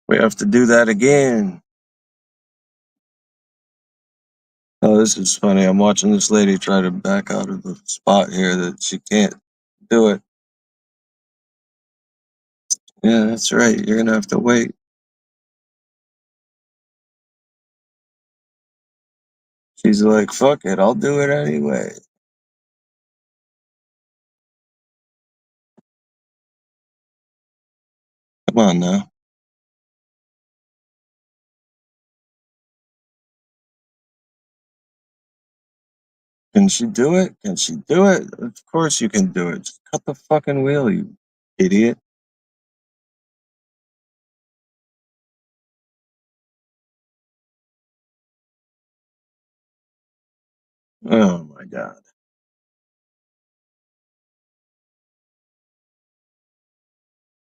We have to do that again. Oh, this is funny. I'm watching this lady try to back out of the spot here that she can't do it. Yeah, that's right. You're gonna have to wait. She's like, fuck it, I'll do it anyway. Come on now. Can she do it? Can she do it? Of course you can do it. Just cut the fucking wheel, you idiot. Oh my god.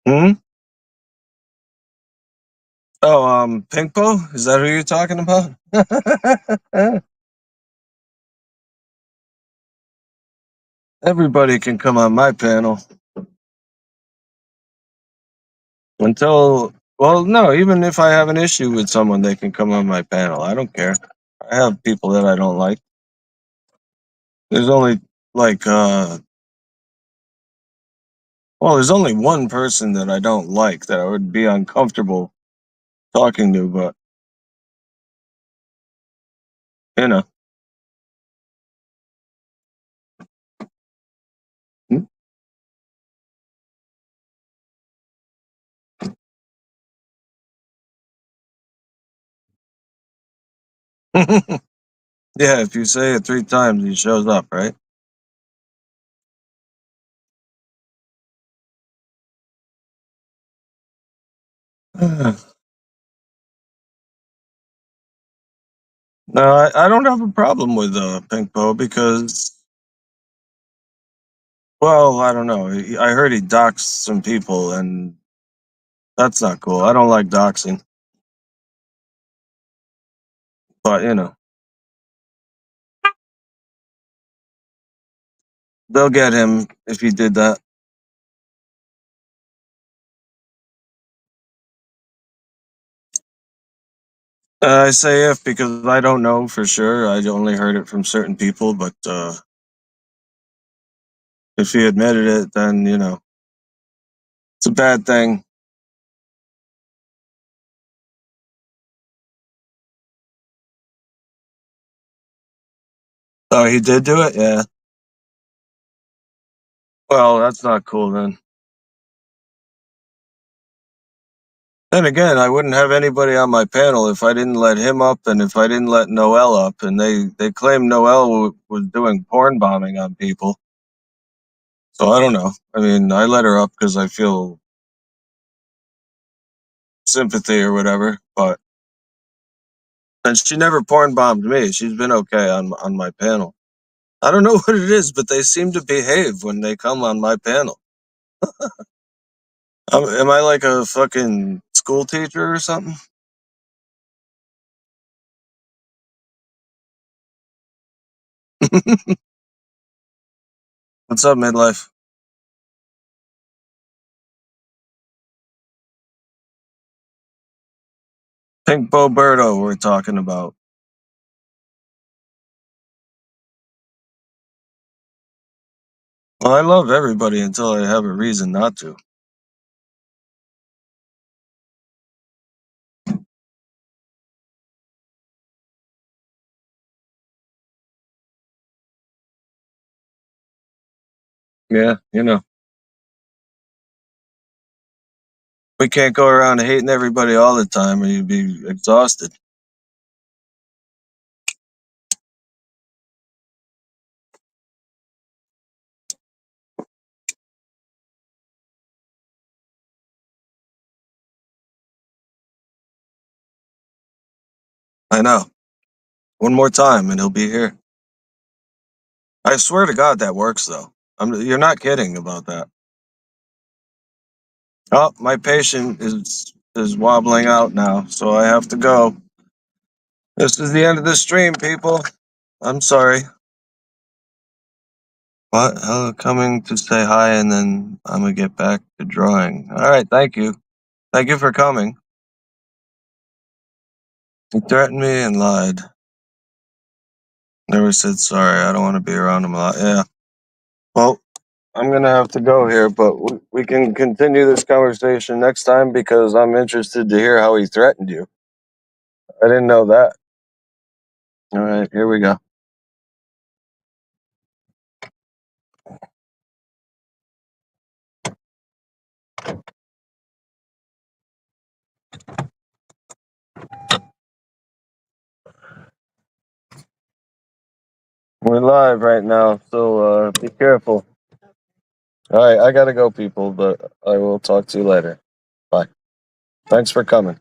Hmm? Oh, Pinkpo? Is that who you're talking about? Everybody can come on my panel. Well, no, even if I have an issue with someone, they can come on my panel. I don't care. I have people that I don't like. There's only like there's only one person that I don't like that I would be uncomfortable talking to, but you know. Yeah, if you say it 3 times, he shows up, right? No, I don't have a problem with Pinkpo because, well, I don't know. I heard he doxed some people, and that's not cool. I don't like doxing, but they'll get him if he did that. I say if because I don't know for sure. I only heard it from certain people, but if he admitted it, then it's a bad thing. Oh, he did do it. Yeah. Well, that's not cool then. Then again, I wouldn't have anybody on my panel if I didn't let him up and if I didn't let Noel up. And they claim Noel was doing porn bombing on people. So I don't know. I mean, I let her up because I feel sympathy or whatever. But and she never porn bombed me. She's been okay on my panel. I don't know what it is, but they seem to behave when they come on my panel. Am I like a fucking school teacher or something? What's up, midlife? Pink Boberto we're talking about. Well, I love everybody until I have a reason not to. Yeah, we can't go around hating everybody all the time or you'd be exhausted. I know. One more time and he'll be here. I swear to God that works though. You're not kidding about that. Oh, my patient is wobbling out now, so I have to go. This is the end of the stream, people. I'm sorry. What? Coming to say hi, and then I'm gonna get back to drawing. All right, thank you. Thank you for coming. He threatened me and lied. Never said sorry. I don't want to be around him a lot. Yeah. Well, I'm gonna have to go here, but we can continue this conversation next time because I'm interested to hear how he threatened you. I didn't know that. All right, here we go. We're live right now, so be careful. All right, I gotta go, people, but I will talk to you later. Bye. Thanks for coming.